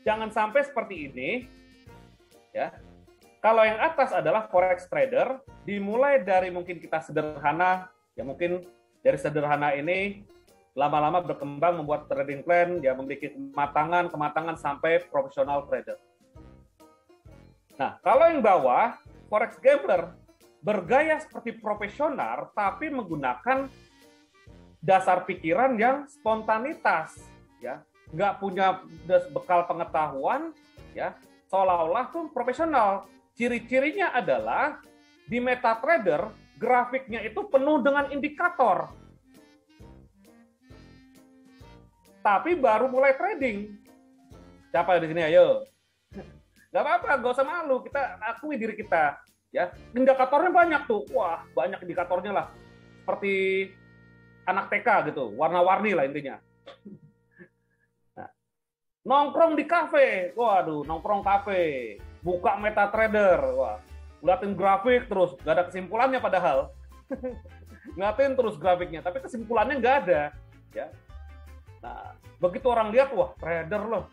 jangan sampai seperti ini, ya. Kalau yang atas adalah forex trader, dimulai dari mungkin kita sederhana, ya mungkin dari sederhana ini lama-lama berkembang membuat trading plan, ya memiliki kematangan sampai profesional trader. Nah, kalau yang bawah, forex gambler bergaya seperti profesional, tapi menggunakan dasar pikiran yang spontanitas, ya, nggak punya bekal pengetahuan, ya, seolah-olah tuh profesional. Ciri-cirinya adalah di MetaTrader grafiknya itu penuh dengan indikator. Tapi baru mulai trading. Siapa di sini? Ayo. Gak apa-apa, gak usah malu. Kita akui diri kita. Ya, indikatornya banyak tuh. Wah, banyak indikatornya lah. Seperti anak TK gitu, warna-warni lah intinya. Nah, nongkrong di kafe. Waduh, nongkrong kafe. Buka MetaTrader, wah, ngeliatin grafik terus, nggak ada kesimpulannya padahal. Ngeliatin terus grafiknya, tapi kesimpulannya nggak ada. Ya. Nah, begitu orang lihat, wah, trader loh.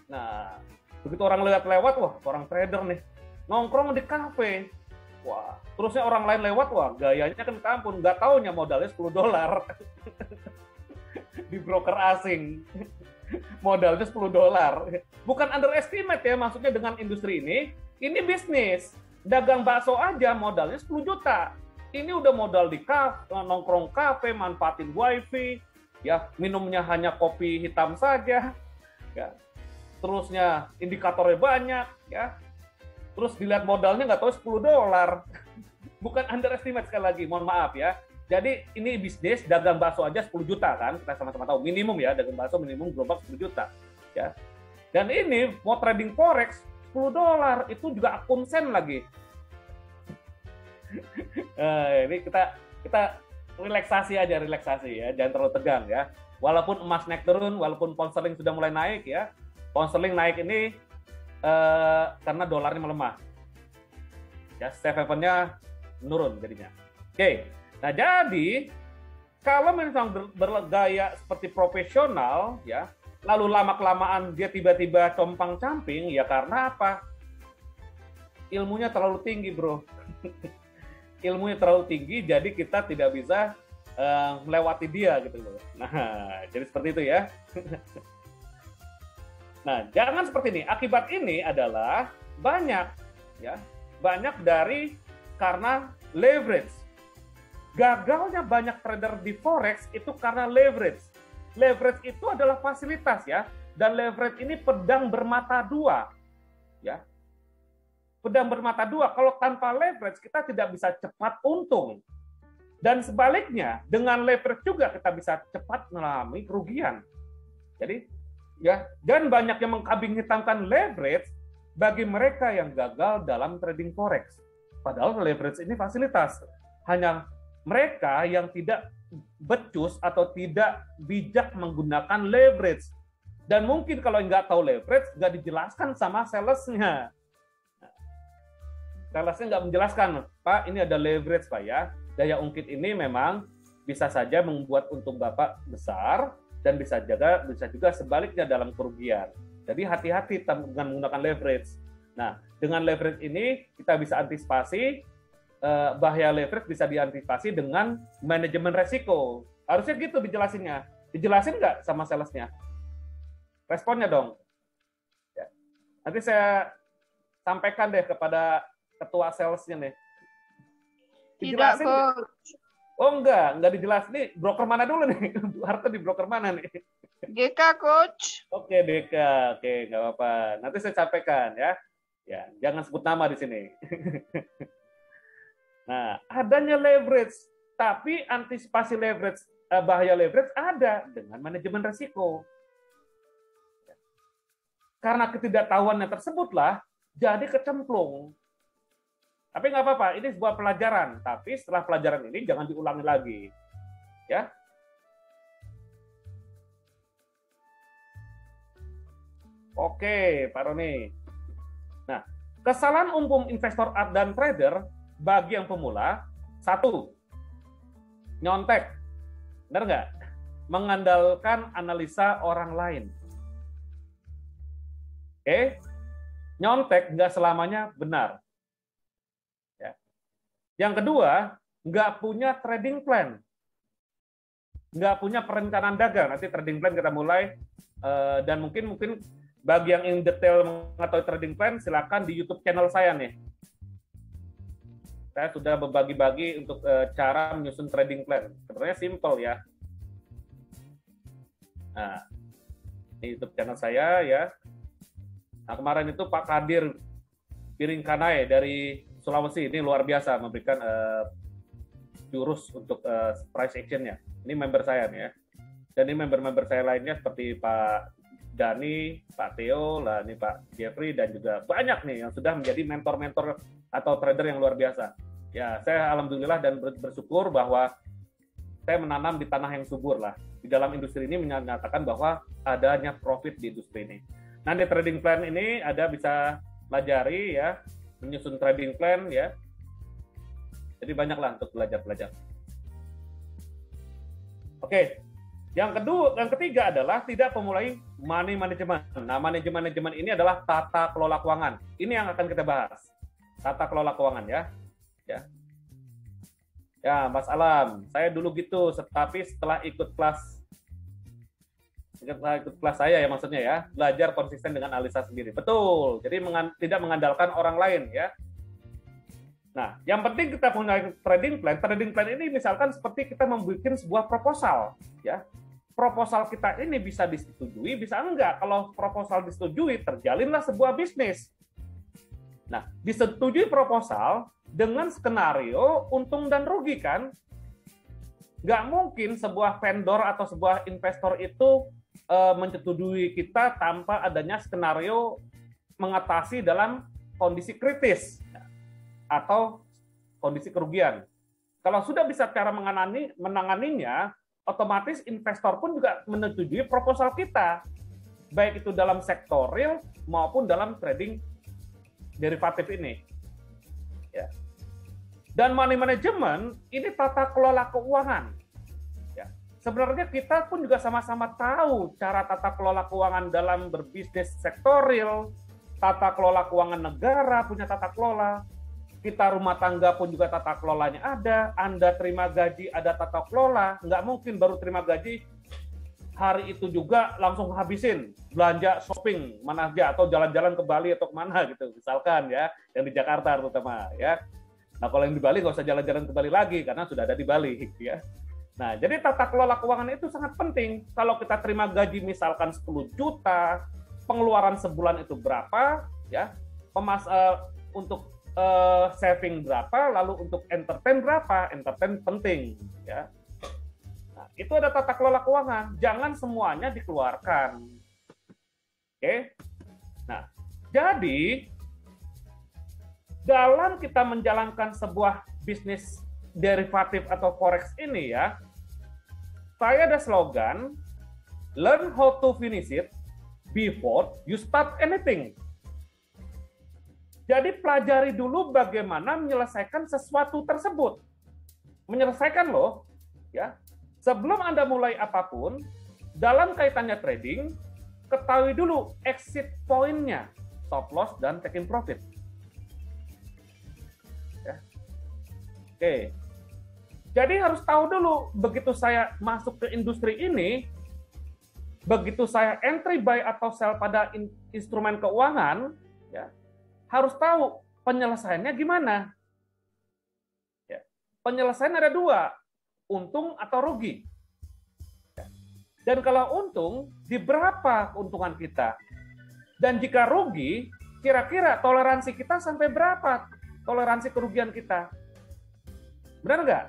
Nah, begitu orang lihat lewat, wah, orang trader nih. Nongkrong di kafe. Wah, terusnya orang lain lewat, wah, gayanya kan kampun, nggak taunya modalnya $10. Di broker asing. Modalnya $10. Bukan underestimate ya, maksudnya dengan industri ini bisnis. Dagang bakso aja modalnya 10 juta. Ini udah modal di kafe, nongkrong kafe, manfaatin wifi, ya, minumnya hanya kopi hitam saja, ya. Terusnya indikatornya banyak, ya. Terus dilihat modalnya nggak tahu $10. Bukan underestimate sekali lagi, mohon maaf ya. Jadi ini bisnis, dagang bakso aja 10 juta kan, kita sama-sama tahu minimum ya, dagang bakso minimum gerobak 10 juta. Ya. Dan ini mau trading forex $10 itu juga akun sen lagi. Ini kita relaksasi aja, relaksasi ya, jangan terlalu tegang ya. Walaupun emas naik turun, walaupun pound sterling sudah mulai naik ya, pound sterling naik ini karena dolarnya melemah. Ya, safe haven-nya menurun jadinya. Oke. Nah, jadi kalau memang bergaya seperti profesional, ya, lalu lama-kelamaan dia tiba-tiba compang-camping, ya karena apa? Ilmunya terlalu tinggi, bro. Ilmunya terlalu tinggi, jadi kita tidak bisa melewati dia gitu loh. Nah, jadi seperti itu ya. Nah, jangan seperti ini. Akibat ini adalah banyak, ya, banyak dari karena leverage. Gagalnya banyak trader di forex itu karena leverage. Leverage itu adalah fasilitas ya, dan leverage ini pedang bermata dua, ya. Pedang bermata dua. Kalau tanpa leverage kita tidak bisa cepat untung, dan sebaliknya dengan leverage juga kita bisa cepat mengalami kerugian. Jadi ya, dan banyak yang mengkambing hitamkan leverage bagi mereka yang gagal dalam trading forex. Padahal leverage ini fasilitas. Hanya mereka yang tidak becus atau tidak bijak menggunakan leverage. Dan mungkin kalau nggak tahu leverage, nggak dijelaskan sama salesnya. Salesnya nggak menjelaskan, Pak, ini ada leverage, Pak ya. Daya ungkit ini memang bisa saja membuat untung Bapak besar, dan bisa juga sebaliknya dalam kerugian. Jadi hati-hati dengan menggunakan leverage. Nah, dengan leverage ini kita bisa antisipasi, bahaya leverage bisa diantisipasi dengan manajemen resiko. Harusnya gitu dijelasinnya. Dijelasin nggak sama salesnya? Responnya dong. Ya. Nanti saya sampaikan deh kepada ketua salesnya nih. Dijelasin tidak, Coach. Oh enggak dijelasin. Nih broker mana dulu nih? Harta di broker mana nih? DK, Coach. Oke, DK. Oke, nggak apa-apa. Nanti saya sampaikan ya. Ya, jangan sebut nama di sini. Nah, adanya leverage, tapi antisipasi leverage, bahaya leverage ada dengan manajemen risiko. Karena ketidaktahuannya tersebutlah jadi kecemplung. Tapi nggak apa-apa, ini sebuah pelajaran. Tapi setelah pelajaran ini jangan diulangi lagi, ya. Oke, Pak Roni. Nah, kesalahan umum investor dan trader bagi yang pemula, satu, nyontek. Benar nggak? Mengandalkan analisa orang lain. Oke, nyontek nggak selamanya benar. Ya. Yang kedua, nggak punya trading plan, nggak punya perencanaan dagang. Nanti trading plan kita mulai, dan mungkin bagi yang ingin detail mengetahui trading plan, silakan di YouTube channel saya nih. Saya sudah berbagi-bagi untuk cara menyusun trading plan. Sebenarnya simple ya. Nah, di YouTube channel saya ya. Nah, kemarin itu Pak Kadir Piringkanai dari Sulawesi, ini luar biasa memberikan jurus untuk price action-nya. Ini member saya nih ya. Dan ini member-member saya lainnya seperti Pak Dani, Pak Theo, lah ini Pak Jeffrey, dan juga banyak nih yang sudah menjadi mentor-mentor atau trader yang luar biasa. Ya, saya alhamdulillah dan bersyukur bahwa saya menanam di tanah yang subur lah. Di dalam industri ini menyatakan bahwa adanya profit di industri ini. Nanti trading plan ini ada bisa pelajari ya, menyusun trading plan ya. Jadi banyaklah untuk belajar. Oke. Yang ketiga adalah tidak memulai money management. Nah, manajemen ini adalah tata kelola keuangan. Ini yang akan kita bahas. Tata kelola keuangan ya. Ya, Mas Alam, saya dulu gitu, tapi setelah ikut kelas saya ya maksudnya ya, belajar konsisten dengan analisa sendiri. Betul. Jadi tidak mengandalkan orang lain ya. Nah, yang penting kita punya trading plan. Trading plan ini misalkan seperti kita membuat sebuah proposal ya. Proposal kita ini bisa disetujui, bisa enggak. Kalau proposal disetujui, terjalinlah sebuah bisnis. Nah, disetujui proposal dengan skenario untung dan rugi kan? Nggak mungkin sebuah vendor atau sebuah investor itu menyetujui kita tanpa adanya skenario mengatasi dalam kondisi kritis atau kondisi kerugian. Kalau sudah bisa cara menanganinya, otomatis investor pun juga menyetujui proposal kita, baik itu dalam sektor real maupun dalam trading derivatif ini. Ya. Dan money management ini tata kelola keuangan. Ya. Sebenarnya kita pun juga sama-sama tahu cara tata kelola keuangan dalam berbisnis sektor real, tata kelola keuangan negara punya tata kelola, kita rumah tangga pun juga tata kelolanya ada, Anda terima gaji ada tata kelola, nggak mungkin baru terima gaji hari itu juga langsung habisin belanja shopping mana aja atau jalan-jalan ke Bali atau kemana gitu misalkan ya, yang di Jakarta terutama ya. Nah kalau yang di Bali nggak usah jalan-jalan ke Bali lagi karena sudah ada di Bali ya. Nah jadi tata kelola keuangan itu sangat penting. Kalau kita terima gaji misalkan 10 juta, pengeluaran sebulan itu berapa ya, untuk saving berapa, lalu untuk entertain berapa, entertain penting ya. Nah, itu ada tata kelola keuangan, jangan semuanya dikeluarkan. Oke. Nah, jadi dalam kita menjalankan sebuah bisnis derivatif atau forex ini ya, saya ada slogan, learn how to finish it before you start anything. Jadi pelajari dulu bagaimana menyelesaikan sesuatu tersebut. Menyelesaikan loh, ya. Sebelum Anda mulai apapun, dalam kaitannya trading, ketahui dulu exit point-nya, stop loss dan taking profit. Ya. Oke. Jadi harus tahu dulu, begitu saya masuk ke industri ini, begitu saya entry buy atau sell pada instrumen keuangan, ya, harus tahu penyelesaiannya gimana. Ya. Penyelesaian ada dua, untung atau rugi. Ya. Dan kalau untung, di berapa keuntungan kita? Dan jika rugi, kira-kira toleransi kita sampai berapa toleransi kerugian kita? Benar nggak?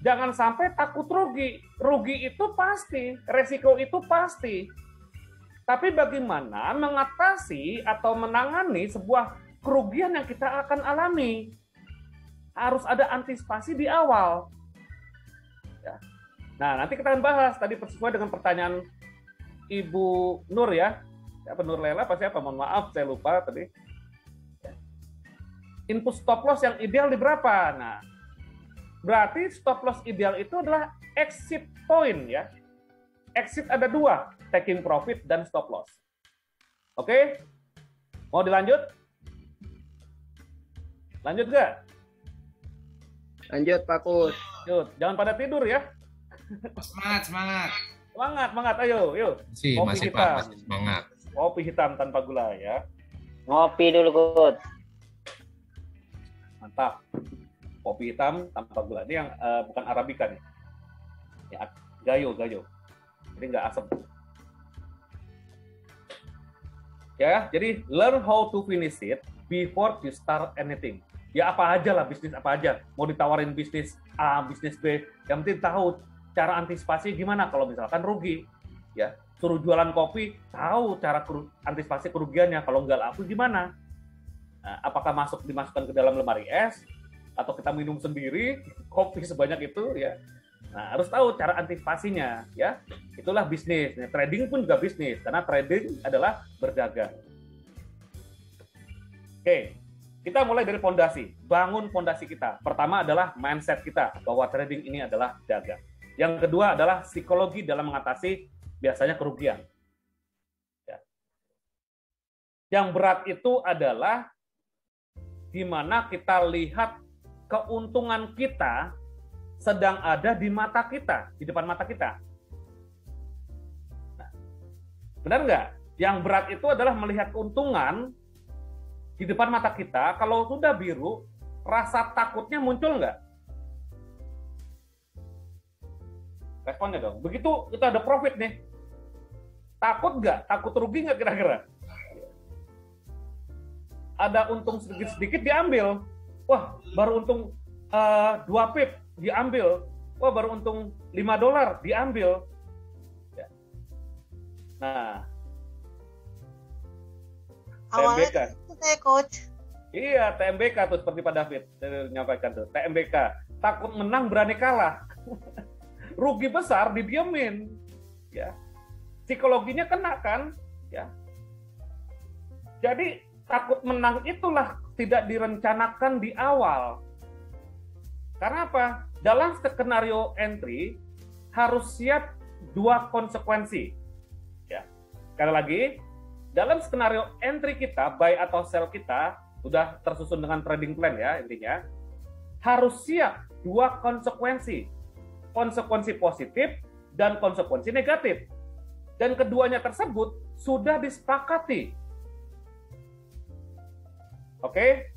Jangan sampai takut rugi. Rugi itu pasti, resiko itu pasti. Tapi bagaimana mengatasi atau menangani sebuah kerugian yang kita akan alami? Harus ada antisipasi di awal. Ya. Nah, nanti kita akan bahas tadi sesuai dengan pertanyaan Ibu Nur ya. Siapa Nur Lela apa siapa? Mohon maaf, saya lupa tadi. Input stop loss yang ideal di berapa? Nah, berarti stop loss ideal itu adalah exit point ya. Exit ada dua, taking profit dan stop loss. Oke? Mau dilanjut? Lanjut nggak? Lanjut Pak Coach. Yuk, jangan pada tidur ya. Semangat, semangat. Semangat, ayo, yuk. Masih hitam. Pak, masih semangat. Kopi hitam tanpa gula ya. Ngopi dulu, Coach. Mantap. Kopi hitam tanpa gula. Ini yang bukan Arabica nih. Ya, gayo. Jadi nggak asam. Ya, jadi learn how to finish it before you start anything. Ya apa aja lah, bisnis apa aja. Mau ditawarin bisnis A, bisnis B, yang penting tahu cara antisipasi gimana kalau misalkan rugi. Ya, suruh jualan kopi, tahu cara antisipasi kerugiannya. Kalau nggak laku gimana? Nah, apakah dimasukkan ke dalam lemari es, atau kita minum sendiri kopi sebanyak itu ya? Nah, harus tahu cara antisipasinya ya. Itulah bisnis. Nah, trading pun juga bisnis karena trading adalah berdagang. Oke, kita mulai dari fondasi. Bangun fondasi kita. Pertama adalah mindset kita bahwa trading ini adalah dagang. Yang kedua adalah psikologi dalam mengatasi biasanya kerugian. Ya. Yang berat itu adalah di mana kita lihat keuntungan kita sedang ada di mata kita, di depan mata kita. Nah, benar nggak? Yang berat itu adalah melihat keuntungan di depan mata kita. Kalau sudah biru, rasa takutnya muncul nggak? Responnya dong. Begitu kita ada profit nih, takut nggak? Takut rugi nggak kira-kira? Ada untung sedikit-sedikit diambil. Wah, baru untung 2 pip diambil. Wah, baru untung $5 diambil. Ya. Nah, Awalnya itu saya Coach. Iya, TMBK tuh seperti Pak David menyampaikan tuh. TMBK, takut menang berani kalah. Rugi besar didiemin. Ya. Psikologinya kena kan? Ya. Jadi takut menang itulah tidak direncanakan di awal. Karena apa? Dalam skenario entry harus siap 2 konsekuensi. Ya. Sekali lagi, dalam skenario entry kita, buy atau sell kita, sudah tersusun dengan trading plan ya intinya, harus siap 2 konsekuensi. Konsekuensi positif dan konsekuensi negatif. Dan keduanya tersebut sudah disepakati. Oke?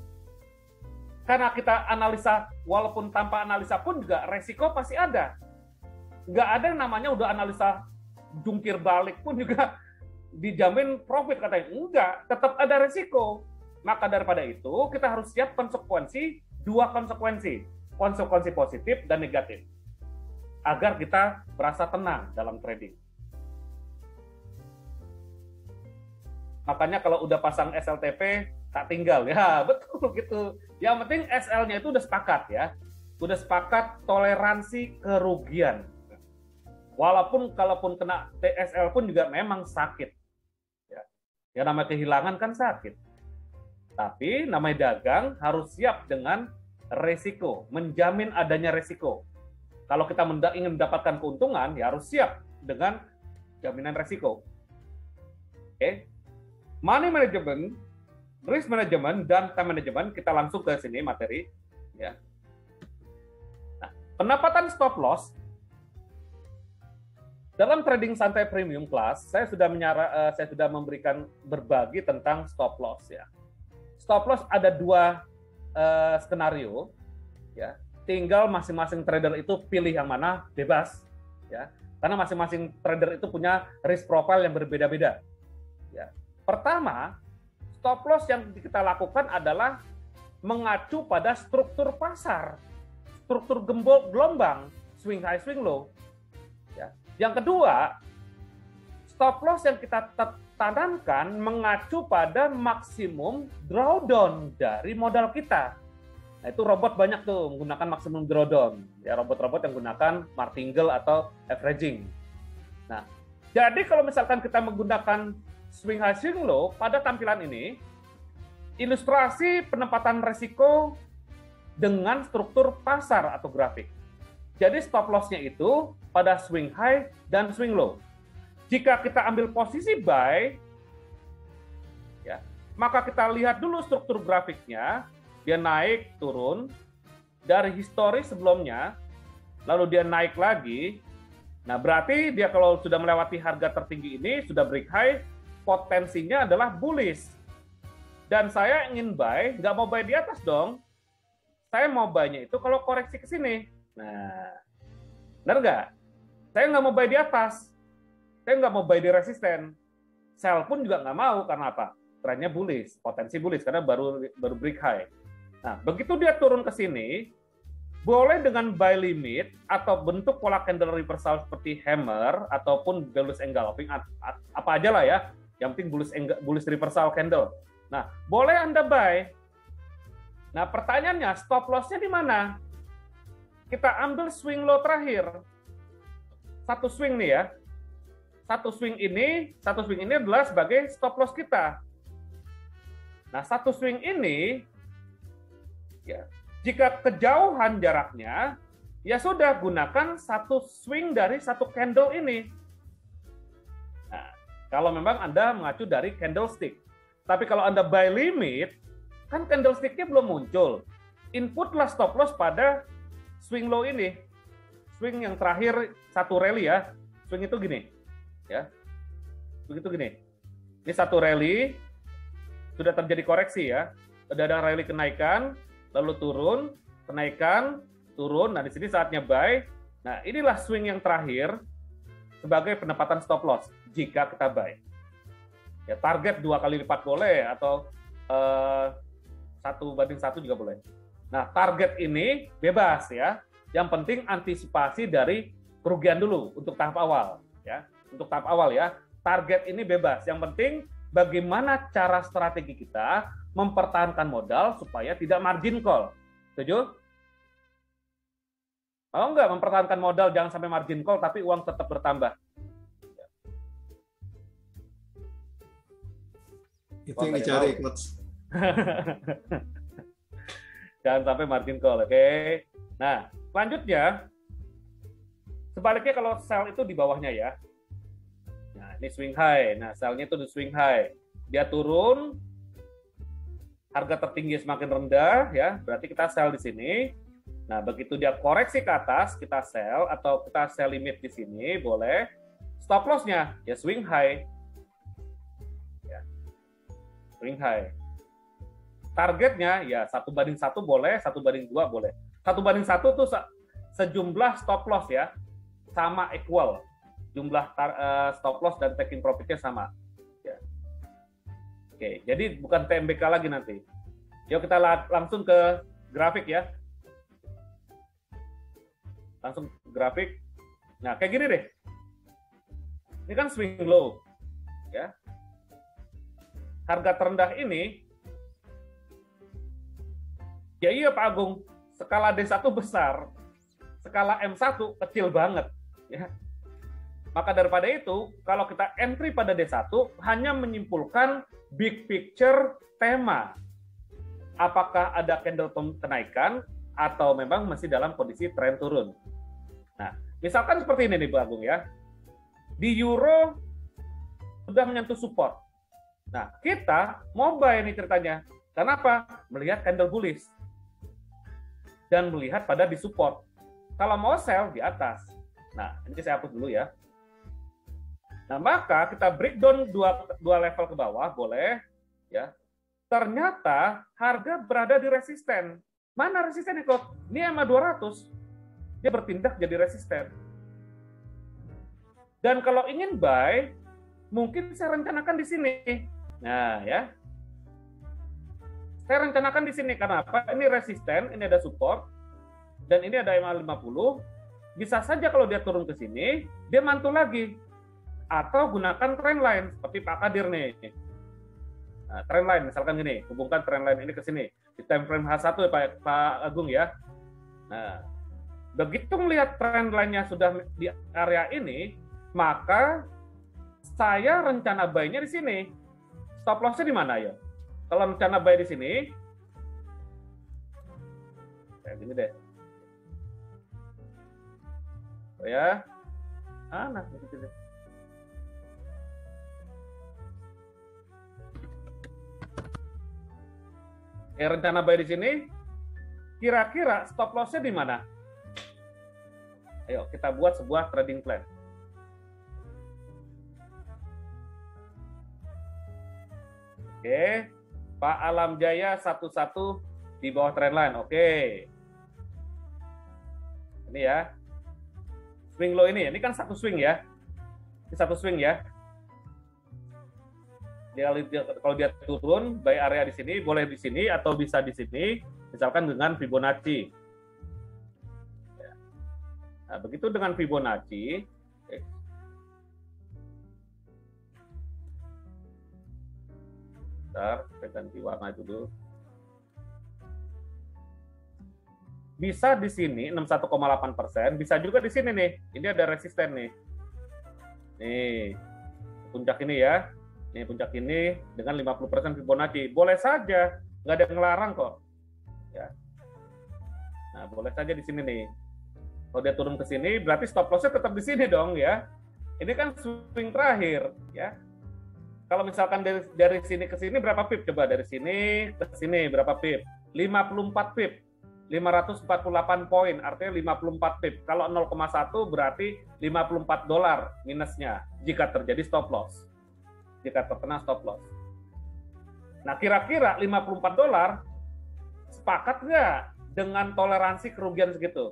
Karena kita analisa, walaupun tanpa analisa pun juga resiko pasti ada. Nggak ada yang namanya udah analisa jungkir balik pun juga dijamin profit katanya. Enggak, tetap ada resiko. Maka daripada itu, kita harus siap konsekuensi, 2 konsekuensi. Konsekuensi positif dan negatif. Agar kita merasa tenang dalam trading. Makanya kalau udah pasang SLTP, tak tinggal. Ya, betul gitu. Yang penting SL-nya itu udah sepakat ya. Udah sepakat toleransi kerugian. Walaupun kalaupun kena TSL pun juga memang sakit. Ya namanya kehilangan kan sakit. Tapi namanya dagang harus siap dengan resiko, menjamin adanya resiko. Kalau kita ingin mendapatkan keuntungan, ya harus siap dengan jaminan resiko. Oke. Money management, risk management, dan time management, kita langsung ke sini materi. Ya. Nah, penempatan stop loss dalam trading santai premium class, saya sudah memberikan berbagi tentang stop loss ya. Stop loss ada 2 skenario ya. Tinggal masing-masing trader itu pilih yang mana, bebas ya. Karena masing-masing trader itu punya risk profile yang berbeda-beda. Ya. Pertama, stop loss yang kita lakukan adalah mengacu pada struktur pasar, struktur gelombang, swing high, swing low. Ya. Yang kedua, stop loss yang kita tanamkan mengacu pada maksimum drawdown dari modal kita. Nah, itu robot banyak tuh menggunakan maksimum drawdown. Ya, robot-robot yang menggunakan martingale atau averaging. Nah, jadi kalau misalkan kita menggunakan swing high, swing low, pada tampilan ini, ilustrasi penempatan risiko dengan struktur pasar atau grafik. Jadi stop loss-nya itu pada swing high dan swing low. Jika kita ambil posisi buy, ya. Maka kita lihat dulu struktur grafiknya, dia naik turun dari histori sebelumnya, lalu dia naik lagi. Nah, berarti dia kalau sudah melewati harga tertinggi ini, sudah break high, potensinya adalah bullish. Dan saya ingin buy, nggak mau buy di atas dong. Saya mau buy-nya itu kalau koreksi ke sini. Nah, benar nggak? Saya nggak mau buy di atas. Saya nggak mau buy di resisten. Sell pun juga nggak mau, karena apa? Trennya bullish, potensi bullish, karena baru break high. Nah, begitu dia turun ke sini, boleh dengan buy limit atau bentuk pola candle reversal seperti hammer ataupun bullish engulfing, apa aja lah ya, yang penting bullish reversal candle. Nah, boleh Anda buy. Nah, pertanyaannya stop loss-nya di mana? Kita ambil swing low terakhir. Satu swing nih ya. Satu swing ini adalah sebagai stop loss kita. Nah, satu swing ini ya, jika kejauhan jaraknya, ya sudah gunakan satu swing dari satu candle ini. Nah, kalau memang Anda mengacu dari candlestick. Tapi kalau Anda buy limit, kan candlestick-nya belum muncul. Inputlah stop loss pada swing low ini. Swing yang terakhir satu rally ya. Swing itu gini. Ya. Swing itu gini. Ini satu rally, sudah terjadi koreksi ya. Ada rally kenaikan, lalu turun, kenaikan, turun. Nah, di sini saatnya buy. Nah, inilah swing yang terakhir sebagai penempatan stop loss jika kita buy. Ya, target 2 kali lipat boleh atau 1:1 juga boleh. Nah, target ini bebas ya. Yang penting antisipasi dari kerugian dulu untuk tahap awal ya. Untuk tahap awal ya. Target ini bebas. Yang penting bagaimana cara strategi kita mempertahankan modal supaya tidak margin call. Setuju? Mau nggak mempertahankan modal jangan sampai margin call tapi uang tetap bertambah? Itu yang dicari, Coach. Jangan sampai margin call, oke? Nah, selanjutnya, sebaliknya kalau sell itu di bawahnya ya. Nah, ini swing high. Nah, sell-nya itu di swing high. Dia turun, harga tertinggi semakin rendah, ya. Berarti kita sell di sini. Nah, begitu dia koreksi ke atas, kita sell atau kita sell limit di sini, boleh. Stop loss-nya ya swing high. Swing high. Targetnya ya 1:1 boleh, 1:2 boleh. 1:1 tuh sejumlah stop loss ya, sama equal. Jumlah stop loss dan taking profitnya sama. Ya. Oke, jadi bukan TMBK lagi nanti. Yuk kita langsung ke grafik ya. Langsung ke grafik. Nah, kayak gini deh. Ini kan swing low. Ya. Harga terendah ini, ya iya Pak Agung, skala D1 besar, skala M1 kecil banget. Ya. Maka daripada itu, kalau kita entry pada D1, hanya menyimpulkan big picture tema. Apakah ada candle kenaikan, atau memang masih dalam kondisi tren turun. Nah, misalkan seperti ini nih Pak Agung ya, di Euro sudah menyentuh support. Nah, kita mau buy ini ceritanya. Kenapa? Melihat candle bullish. Dan melihat pada di support. Kalau mau sell di atas. Nah, ini saya hapus dulu ya. Nah, maka kita breakdown dua level ke bawah, boleh. Ya. Ternyata harga berada di resisten. Mana resistennya kok? Ini EMA 200. Dia bertindak jadi resisten. Dan kalau ingin buy, mungkin saya rencanakan di sini. Nah, ya. Saya rencanakan di sini karena apa? Ini resisten, ini ada support, dan ini ada EMA 50. Bisa saja kalau dia turun ke sini, dia mantul lagi. Atau gunakan trendline seperti Pak Kadir nih. Nah, trendline misalkan gini, hubungkan trendline ini ke sini. Di time frame H1 ya Pak Agung ya. Nah, begitu melihat trendline-nya sudah di area ini, maka saya rencana buy-nya di sini. Stop loss-nya di mana ya? Kalau rencana buy di sini, kayak gini deh. Oh ya, nah gitu deh. Rencana buy di sini, kira-kira stop loss-nya di mana? Ayo, kita buat sebuah trading plan. Oke, Pak Alam Jaya 11 di bawah trendline. Oke. Ini ya. Swing low ini kan satu swing ya. Ini satu swing ya. Kalau dia turun, buy area di sini, boleh di sini atau bisa di sini, misalkan dengan Fibonacci. Nah, begitu dengan Fibonacci, bentar, saya ganti warna dulu. Bisa di sini 61,8%, bisa juga di sini nih. Ini ada resisten nih. Nih, puncak ini ya. Ini puncak ini dengan 50% Fibonacci. Boleh saja, nggak ada yang ngelarang kok. Ya. Nah, boleh saja di sini nih. Kalau dia turun ke sini, berarti stop loss-nya tetap di sini dong ya. Ini kan swing terakhir ya. Kalau misalkan dari sini ke sini berapa pip? Coba dari sini ke sini berapa pip? 54 pip. 548 poin, artinya 54 pip. Kalau 0,1 berarti $54 minusnya jika terjadi stop loss. Jika terkena stop loss. Nah, kira-kira $54 sepakat nggak dengan toleransi kerugian segitu?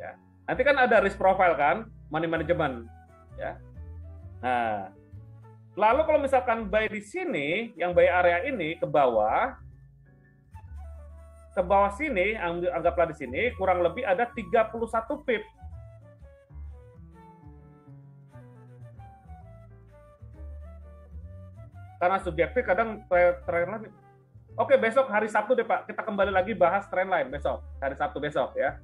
Ya. Nanti kan ada risk profile kan, money management. Ya. Nah, lalu kalau misalkan buy di sini, yang buy area ini ke bawah sini, anggaplah di sini, kurang lebih ada 31 pip. Karena subjektif kadang trendline. Oke, besok hari Sabtu deh Pak, kita kembali lagi bahas trendline besok, hari Sabtu besok ya.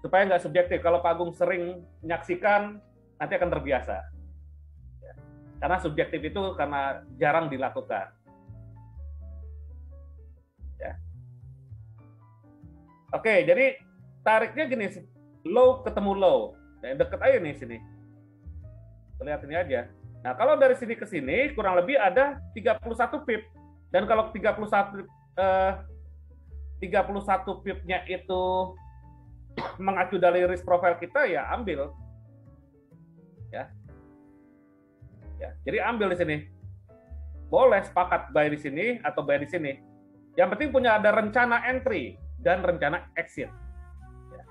Supaya nggak subjektif, kalau Pak Agung sering menyaksikan, nanti akan terbiasa. Ya. Karena subjektif itu karena jarang dilakukan. Ya. Oke, jadi tariknya gini, low ketemu low. Nah, deket aja nih sini. Lihat ini aja. Nah, kalau dari sini ke sini kurang lebih ada 31 pip. Dan kalau 31 pipnya itu mengacu dari risk profile kita, ya ambil. Ya. Ya, jadi ambil di sini. Boleh sepakat buy di sini atau buy di sini. Yang penting punya ada rencana entry dan rencana exit. Ya.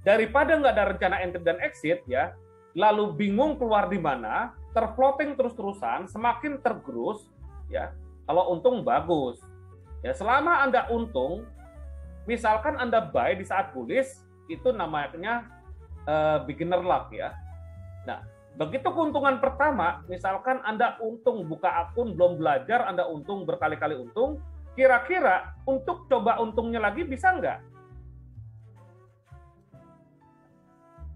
Daripada nggak ada rencana entry dan exit, ya, lalu bingung keluar di mana, terfloating terus-terusan, semakin tergerus, ya. Kalau untung bagus, ya selama Anda untung, misalkan Anda buy di saat bullish, itu namanya beginner luck ya. Nah, begitu keuntungan pertama, misalkan Anda untung buka akun belum belajar, Anda untung berkali-kali untung, kira-kira untuk coba untungnya lagi bisa nggak?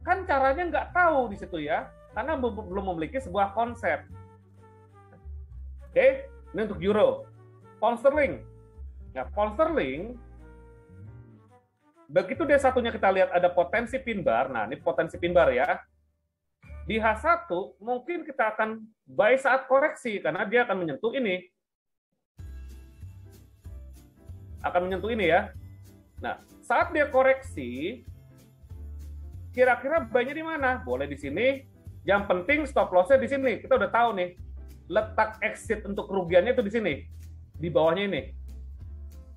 Kan caranya nggak tahu di situ ya, karena belum memiliki sebuah konsep. Oke, ini untuk euro. Pound sterling. Nah, pound sterling, begitu dia satunya kita lihat ada potensi pin bar, nah ini potensi pin bar ya. Di H1 mungkin kita akan buy saat koreksi, karena dia akan menyentuh ini. Akan menyentuh ini ya. Nah, saat dia koreksi, kira-kira buy-nya di mana? Boleh di sini. Yang penting stop loss-nya di sini. Kita udah tahu nih, letak exit untuk kerugiannya itu di sini, di bawahnya ini.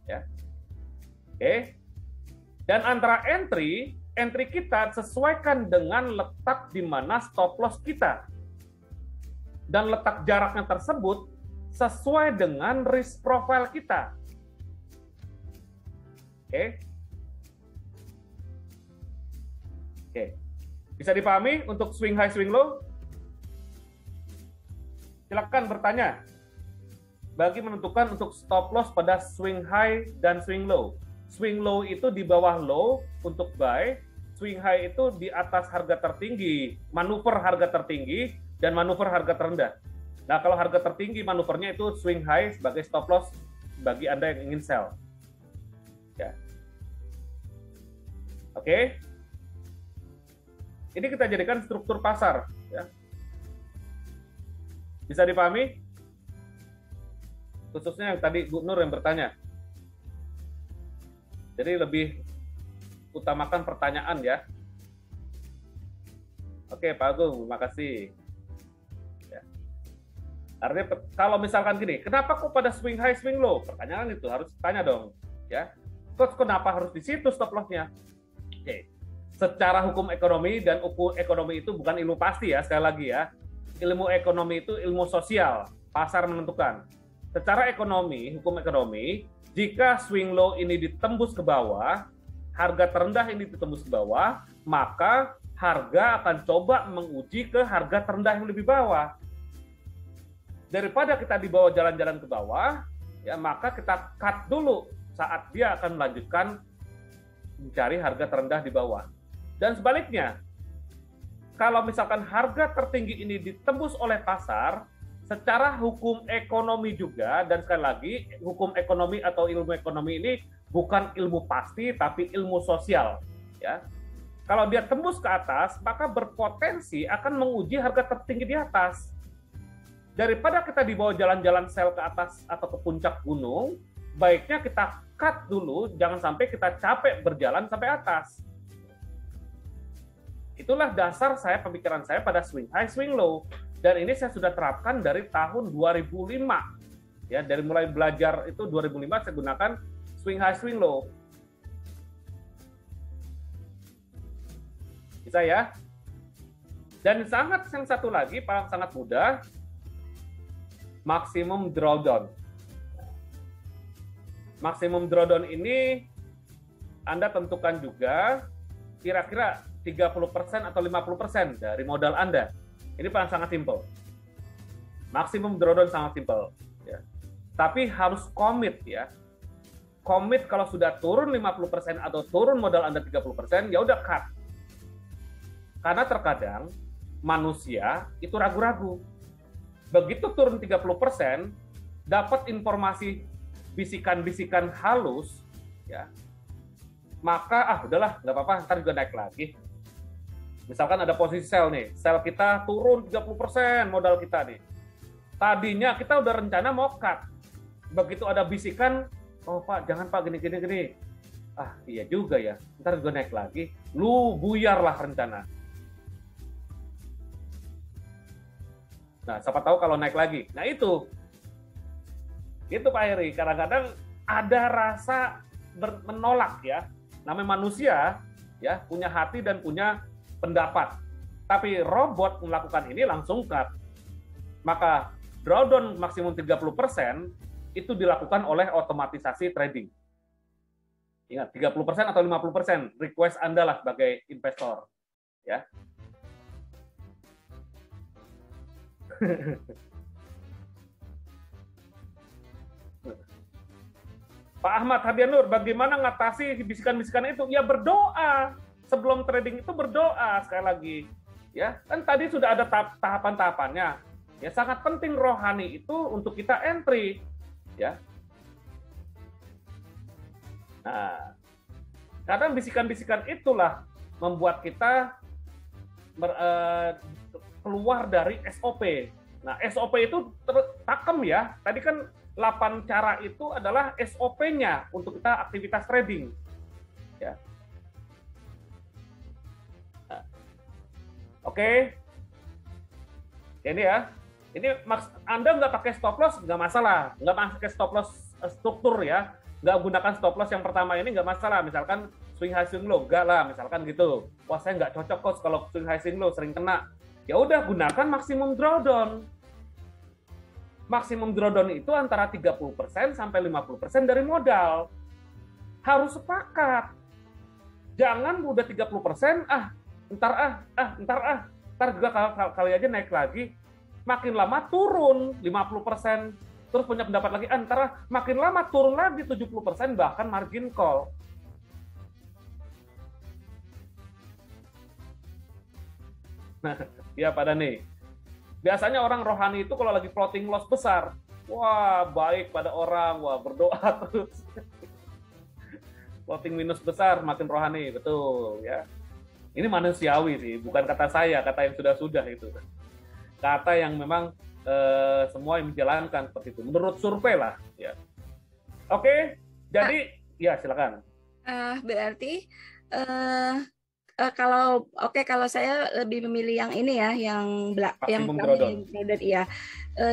Ya. Oke. Dan antara entry kita sesuaikan dengan letak di mana stop loss kita. Dan letak jaraknya tersebut sesuai dengan risk profile kita. Oke. Oke. Bisa dipahami untuk swing high, swing low? Silakan bertanya. Bagi menentukan untuk stop loss pada swing high dan swing low. Swing low itu di bawah low untuk buy, swing high itu di atas harga tertinggi, manuver harga tertinggi, dan manuver harga terendah. Nah, kalau harga tertinggi manuvernya itu swing high sebagai stop loss bagi Anda yang ingin sell. Ya. Oke. Ini kita jadikan struktur pasar. Ya. Bisa dipahami? khususnya yang tadi Bu Nur yang bertanya. Jadi lebih utamakan pertanyaan ya. Oke, Pak Agung, terima kasih. Ya. Artinya kalau misalkan gini, kenapa kok pada swing high, swing low? Pertanyaan itu harus tanya dong, ya. Kok kenapa harus di situ stop loss-nya? Oke. Secara hukum ekonomi, dan hukum ekonomi itu bukan ilmu pasti ya, sekali lagi ya. Ilmu ekonomi itu ilmu sosial, pasar menentukan. Secara ekonomi, hukum ekonomi, jika swing low ini ditembus ke bawah, harga terendah ini ditembus ke bawah, maka harga akan coba menguji ke harga terendah yang lebih bawah. Daripada kita dibawa jalan-jalan ke bawah, ya maka kita cut dulu saat dia akan melanjutkan mencari harga terendah di bawah. Dan sebaliknya, kalau misalkan harga tertinggi ini ditembus oleh pasar, secara hukum ekonomi juga, dan sekali lagi, hukum ekonomi atau ilmu ekonomi ini bukan ilmu pasti, tapi ilmu sosial. Ya. Kalau dia tembus ke atas, maka berpotensi akan menguji harga tertinggi di atas. Daripada kita dibawa jalan-jalan sel ke atas atau ke puncak gunung, baiknya kita cut dulu, jangan sampai kita capek berjalan sampai atas. Itulah dasar saya, pemikiran saya pada swing high, swing low. Dan ini saya sudah terapkan dari tahun 2005. Ya, dari mulai belajar itu 2005 saya gunakan swing high, swing low. Bisa ya? Dan yang satu lagi, sangat mudah, maksimum drawdown. Maksimum drawdown ini Anda tentukan juga kira-kira 30% atau 50% dari modal Anda. Ini sangat simpel. Maksimum drawdown sangat simpel. Ya. Tapi harus komit ya. Komit kalau sudah turun 50% atau turun modal Anda 30%, ya udah cut. Karena terkadang manusia itu ragu-ragu. Begitu turun 30%, dapat informasi bisikan-bisikan halus, ya, maka udahlah, nggak apa-apa, ntar juga naik lagi. Misalkan ada posisi sell nih, sell kita turun 30% modal kita nih. Tadinya kita udah rencana mau cut. Begitu ada bisikan, oh Pak, jangan Pak, gini. Iya juga ya, ntar juga naik lagi. Lu buyarlah rencana. Nah, siapa tahu kalau naik lagi. Nah, itu Pak Heri. Kadang-kadang ada rasa menolak ya. Namanya manusia ya, punya hati dan punya pendapat. Tapi robot melakukan ini langsung cut. Maka drawdown maksimum 30% itu dilakukan oleh otomatisasi trading. Ingat, 30% atau 50% request Anda lah sebagai investor. Ya. Pak Ahmad Hadianur, bagaimana ngatasi bisikan-bisikan itu? Ya berdoa. Sebelum trading itu berdoa sekali lagi. Ya, kan tadi sudah ada tahapan-tahapannya. Ya, sangat penting rohani itu untuk kita entry. Ya. Nah, kadang bisikan-bisikan itulah membuat kita keluar dari SOP. Nah, SOP itu takem ya. Tadi kan 8 cara itu adalah SOP-nya untuk kita aktivitas trading. Ya. Nah. Oke. Ini ya. Ini Anda nggak pakai stop loss, nggak masalah. Nggak pakai stop loss struktur ya. Nggak gunakan stop loss yang pertama ini nggak masalah. Misalkan swing high, swing low. Nggak lah, misalkan gitu. Wah, saya nggak cocok kok kalau swing high, swing low, sering kena. Ya udah, gunakan maksimum drawdown. Maksimum drawdown itu antara 30% sampai 50% dari modal. Harus sepakat. Jangan udah 30%, ntar juga kali aja naik lagi. Makin lama turun 50%. Terus punya pendapat lagi, makin lama turun lagi 70%, bahkan margin call. Nah, ya pada nih. Biasanya orang rohani itu kalau lagi floating loss besar, wah baik pada orang, wah berdoa terus. Floating minus besar makin rohani, betul ya. Ini manusiawi sih, bukan kata saya, kata yang sudah-sudah itu. Kata yang memang semua yang menjalankan seperti itu. Menurut survei lah. Ya. Oke, jadi ya silakan. Berarti kalau saya lebih memilih yang ini ya, yang Maksimum drawdown. Iya.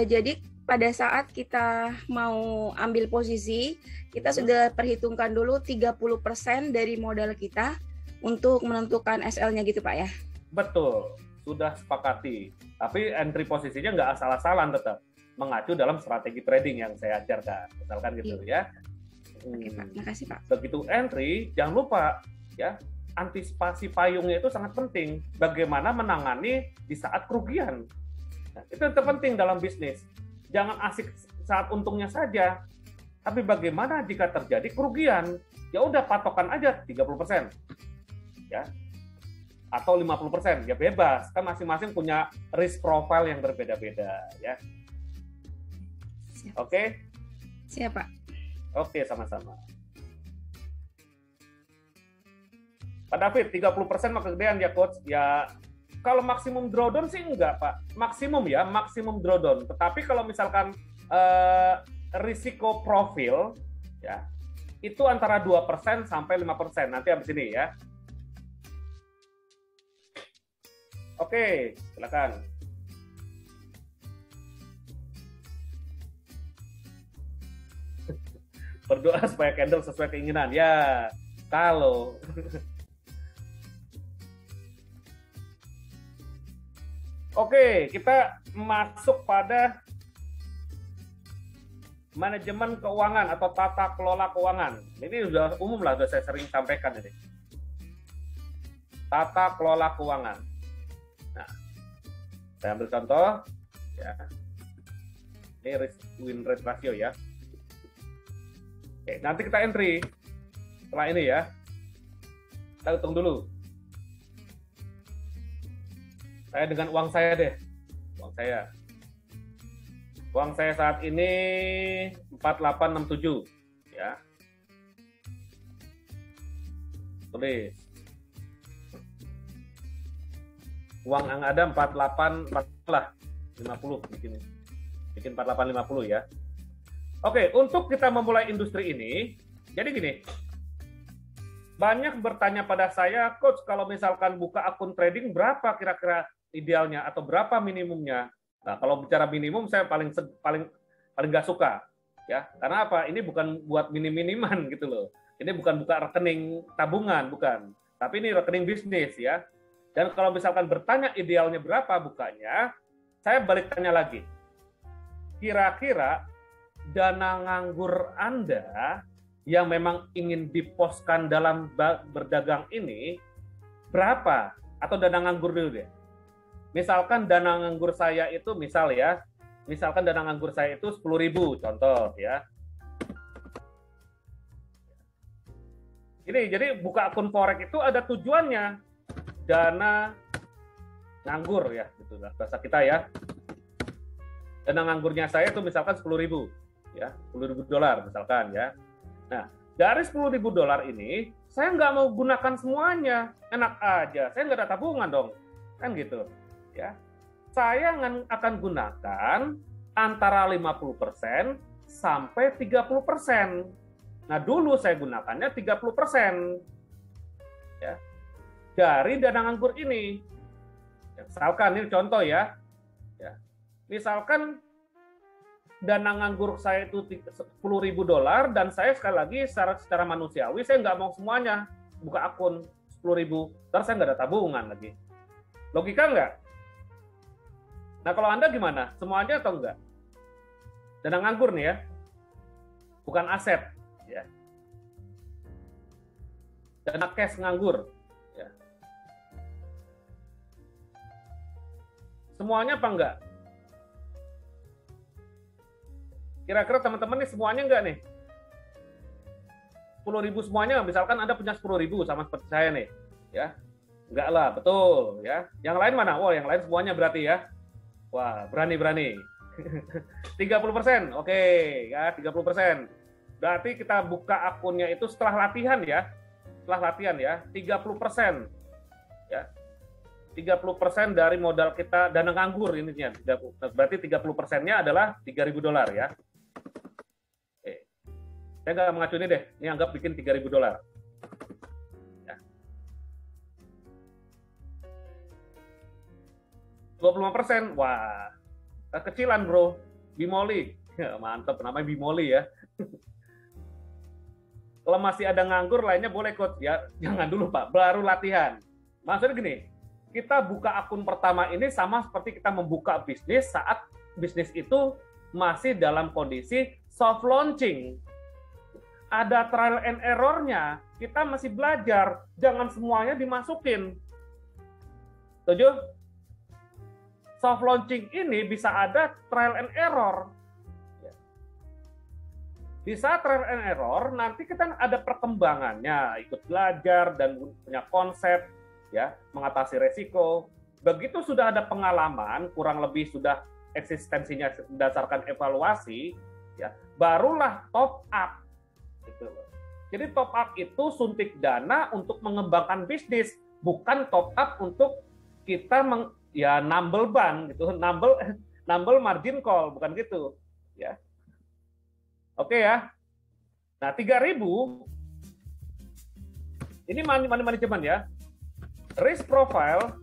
Jadi pada saat kita mau ambil posisi, kita sudah perhitungkan dulu 30% dari modal kita untuk menentukan SL-nya gitu Pak ya? Betul, sudah sepakati. Tapi entry posisinya nggak asal-asalan tetap. Mengacu dalam strategi trading yang saya ajarkan. Misalkan gitu ya. Oke Pak, makasih Pak. Begitu entry, jangan lupa ya, antisipasi payungnya itu sangat penting. Bagaimana menangani di saat kerugian. Nah, itu yang terpenting dalam bisnis. Jangan asik saat untungnya saja, tapi bagaimana jika terjadi kerugian? Ya udah patokan aja 30%. Ya. Atau 50%, ya bebas. Kan masing-masing punya risk profile yang berbeda-beda, ya. Siap. Oke? Siap, Pak. Oke, sama-sama. Pak David, 30% mah kegedean ya, Coach. Ya, kalau maksimum drawdown sih enggak, Pak. Maksimum ya, maksimum drawdown. Tetapi kalau misalkan risiko profil, ya, itu antara 2% sampai 5%. Nanti habis ini ya. Oke, silakan. Berdoa supaya candle sesuai keinginan. Ya, kalau Oke, kita masuk pada manajemen keuangan atau tata kelola keuangan. Ini sudah umum lah, sudah saya sering sampaikan ini. Tata kelola keuangan. Nah, saya ambil contoh, ya. Ini risk win rate ratio ya. Oke, nanti kita entry setelah ini ya. Kita hitung dulu. Saya dengan uang saya deh. Uang saya saat ini 4867 ya. Tulis. Uang yang ada 48 lah 50 bikin 4850 ya. Oke, untuk kita memulai industri ini, jadi gini. Banyak bertanya pada saya, Coach, kalau misalkan buka akun trading berapa kira-kira idealnya atau berapa minimumnya? Nah, kalau bicara minimum saya paling nggak suka, ya. Karena apa? Ini bukan buat minim-miniman gitu loh. Ini bukan buka rekening tabungan, bukan. Tapi ini rekening bisnis ya. Dan kalau misalkan bertanya idealnya berapa bukanya, saya balik tanya lagi. Kira-kira dana nganggur Anda yang memang ingin diposkan dalam berdagang ini berapa? Atau dana nganggur dulu deh. Misalkan dana nganggur saya itu misalkan dana nganggur saya itu 10.000 contoh ya. Ini jadi buka akun forex itu ada tujuannya. Dana nganggur ya, gitu lah bahasa kita ya. Dana nganggurnya saya itu misalkan 10.000 ya, $10.000 misalkan ya. Nah, dari $10.000 ini saya nggak mau gunakan semuanya, enak aja. Saya nggak ada tabungan dong, kan gitu. Ya, saya akan gunakan antara 50% sampai 30%. Nah, dulu saya gunakannya 30%. Ya, dari dana nganggur ini. Ya, misalkan ini contoh ya. Ya. Misalkan dana nganggur saya itu $10.000 dan saya sekali lagi secara manusiawi saya nggak mau semuanya buka akun 10.000, terus saya nggak ada tabungan lagi. Logika nggak? Nah, kalau Anda gimana? Semuanya atau enggak? Dana nganggur nih ya, bukan aset. Ya. Dana cash nganggur. Ya. Semuanya apa enggak? Kira-kira teman-teman nih semuanya enggak nih? 10.000 semuanya, misalkan Anda punya 10.000 sama seperti saya nih. Ya. Enggak lah, betul. Ya. Yang lain mana? Oh, yang lain semuanya berarti ya. Wah, berani-berani. 30%, oke, ya 30%. Berarti kita buka akunnya itu setelah latihan ya. Setelah latihan ya, 30%. Ya. 30% dari modal kita dana nganggur ininya. Berarti 30%-nya adalah $3.000 ya. Oke. Saya nggak mengacu ini deh. Ini anggap bikin $3.000. Ya. 25%. Wah, kecilan bro. Bimoli. Ya, mantap, namanya Bimoli ya. Kalau masih ada nganggur lainnya boleh coach ya. Jangan dulu Pak, baru latihan. Maksudnya gini, kita buka akun pertama ini sama seperti kita membuka bisnis saat bisnis itu masih dalam kondisi soft launching. Ada trial and error-nya, kita masih belajar, jangan semuanya dimasukin. Setuju? Soft launching ini bisa ada trial and error. Di saat trial and error, nanti kita ada perkembangannya, ikut belajar dan punya konsep, ya, mengatasi resiko. Begitu sudah ada pengalaman, kurang lebih sudah eksistensinya berdasarkan evaluasi, ya, barulah top up. Gitu. Jadi top up itu suntik dana untuk mengembangkan bisnis, bukan top up untuk kita nambel ban gitu, nambel margin call, bukan gitu, ya. Oke ya. Nah, 3.000 ini manajemen ya. Risk profile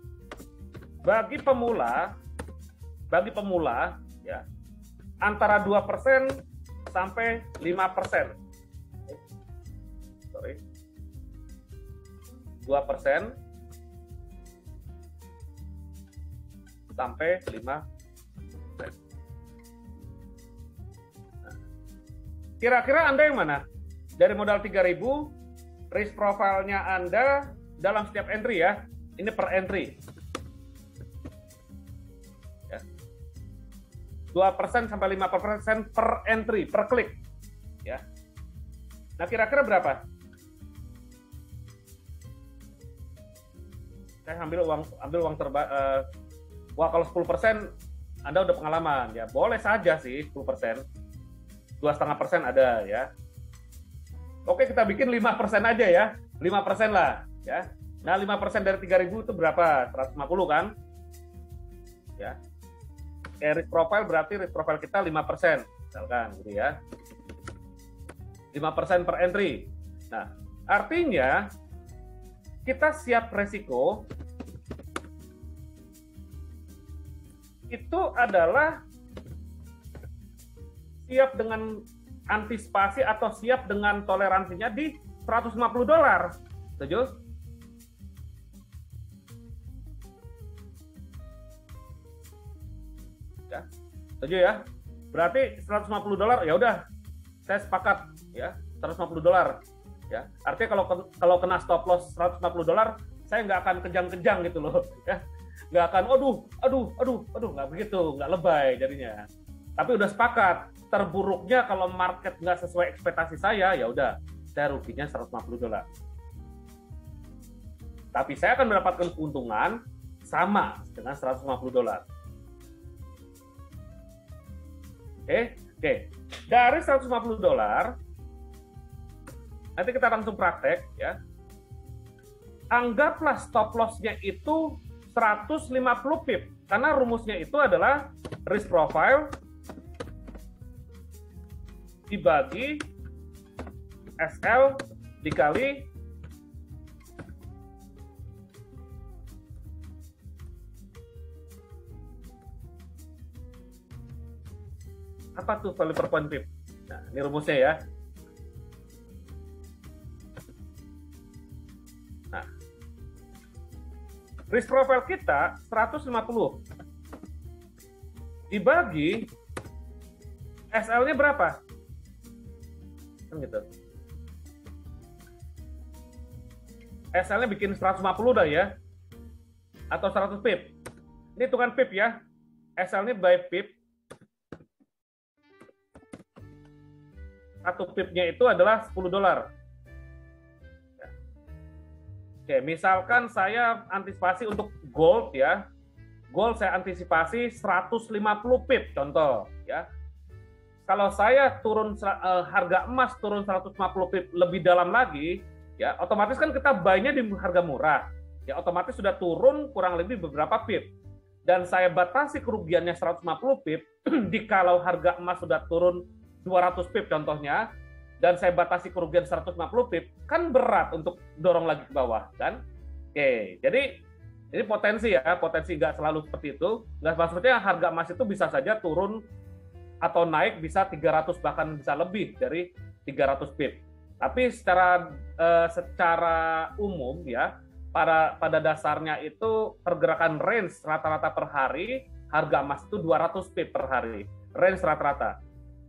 bagi pemula ya, antara 2% sampai 5%. Sorry. 2% sampai 5%. Kira-kira Anda yang mana? Dari modal 3.000, risk profile-nya Anda dalam setiap entry ya. Ini per entry. Ya. 2% sampai 5% per entry, per klik. Ya. Nah, kira-kira berapa? Saya ambil uang wah, kalau 10% Anda udah pengalaman ya. Boleh saja sih 10%. 2,5% ada ya. Oke, kita bikin 5% aja ya. 5% lah ya. Nah, 5% dari 3.000 itu berapa? 150 kan? Ya. Risk profile berarti risk profile kita 5%. Misalkan gitu ya. 5% per entry. Nah, artinya kita siap resiko itu adalah siap dengan antisipasi atau siap dengan toleransinya di $150. Setuju? Ya. Setuju ya? Berarti $150 ya udah. Saya sepakat ya, $150 ya. Artinya kalau kena stop loss $150, saya nggak akan kejang-kejang gitu loh ya. Nggak akan aduh, nggak begitu, nggak lebay jadinya. Tapi udah sepakat, terburuknya kalau market nggak sesuai ekspektasi saya, ya udah, saya ruginya $150. Tapi saya akan mendapatkan keuntungan sama dengan $150. Oke. Dari $150, nanti kita langsung praktek ya. Anggaplah stop loss-nya itu 150 pip, karena rumusnya itu adalah risk profile dibagi SL dikali apa tuh value per point pip. Nah, ini rumusnya ya. Nah, risk profile kita 150 dibagi SL-nya berapa? Gitu. SL-nya bikin 150 dah ya, atau 100 pip. Ini hitungan pip ya. SL-nya by pip. 1 pipnya itu adalah $10. Oke, misalkan saya antisipasi untuk gold ya. Gold saya antisipasi 150 pip contoh ya. Kalau saya turun harga emas turun 150 pip lebih dalam lagi, ya otomatis kan kita buy-nya di harga murah. ya otomatis sudah turun kurang lebih beberapa pip. Dan saya batasi kerugiannya 150 pip, dikalau harga emas sudah turun 200 pip contohnya, dan saya batasi kerugian 150 pip, kan berat untuk dorong lagi ke bawah, kan? Oke, jadi ini potensi ya, potensi nggak selalu seperti itu. Nggak maksudnya harga emas itu bisa saja turun atau naik bisa 300 bahkan bisa lebih dari 300 pip. Tapi secara umum ya, pada dasarnya itu pergerakan range rata-rata per hari harga emas itu 200 pip per hari, range rata-rata.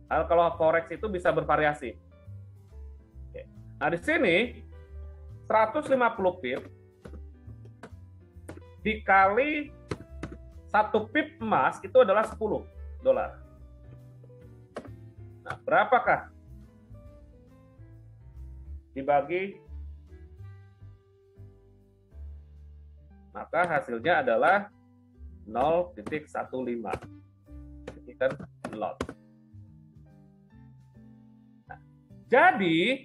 Kalau forex itu bisa bervariasi. Oke. Nah di sini 150 pip dikali 1 pip emas itu adalah $10. Nah berapakah dibagi, maka hasilnya adalah 0,15. Ini kan lot. Nah, jadi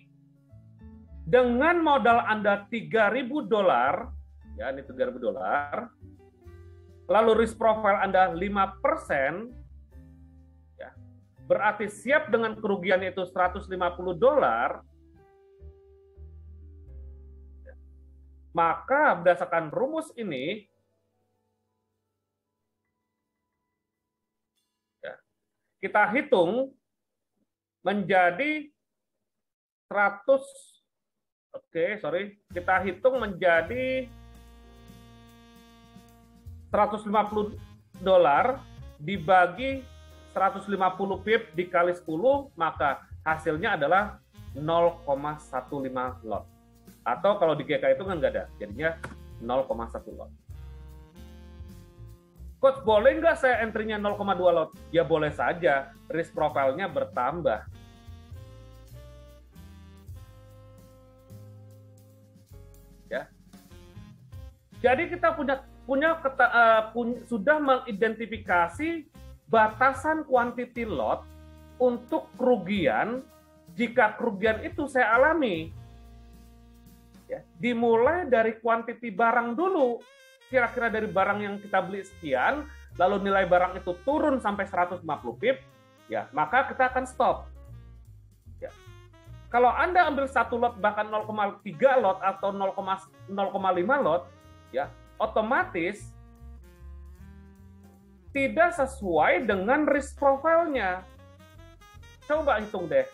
dengan modal Anda $3.000, ya ini $3.000, lalu risk profile Anda 5%, ya, berarti siap dengan kerugian itu $150, maka berdasarkan rumus ini, ya, kita hitung menjadi 100, kita hitung menjadi $150 dibagi 150 pip dikali 10, maka hasilnya adalah 0,15 lot. Atau kalau di GK itu kan nggak ada, jadinya 0,1 lot. Coach, boleh nggak saya entry-nya 0,2 lot? Ya boleh saja, risk profile-nya bertambah. Ya. Jadi kita sudah mengidentifikasi batasan quantity lot untuk kerugian jika kerugian itu saya alami. Ya, dimulai dari quantity barang dulu, kira-kira dari barang yang kita beli sekian, lalu nilai barang itu turun sampai 150 pip, ya maka kita akan stop. Ya. Kalau Anda ambil 1 lot bahkan 0,3 lot atau 0,5 lot, ya otomatis tidak sesuai dengan risk profile-nya. Coba hitung deh.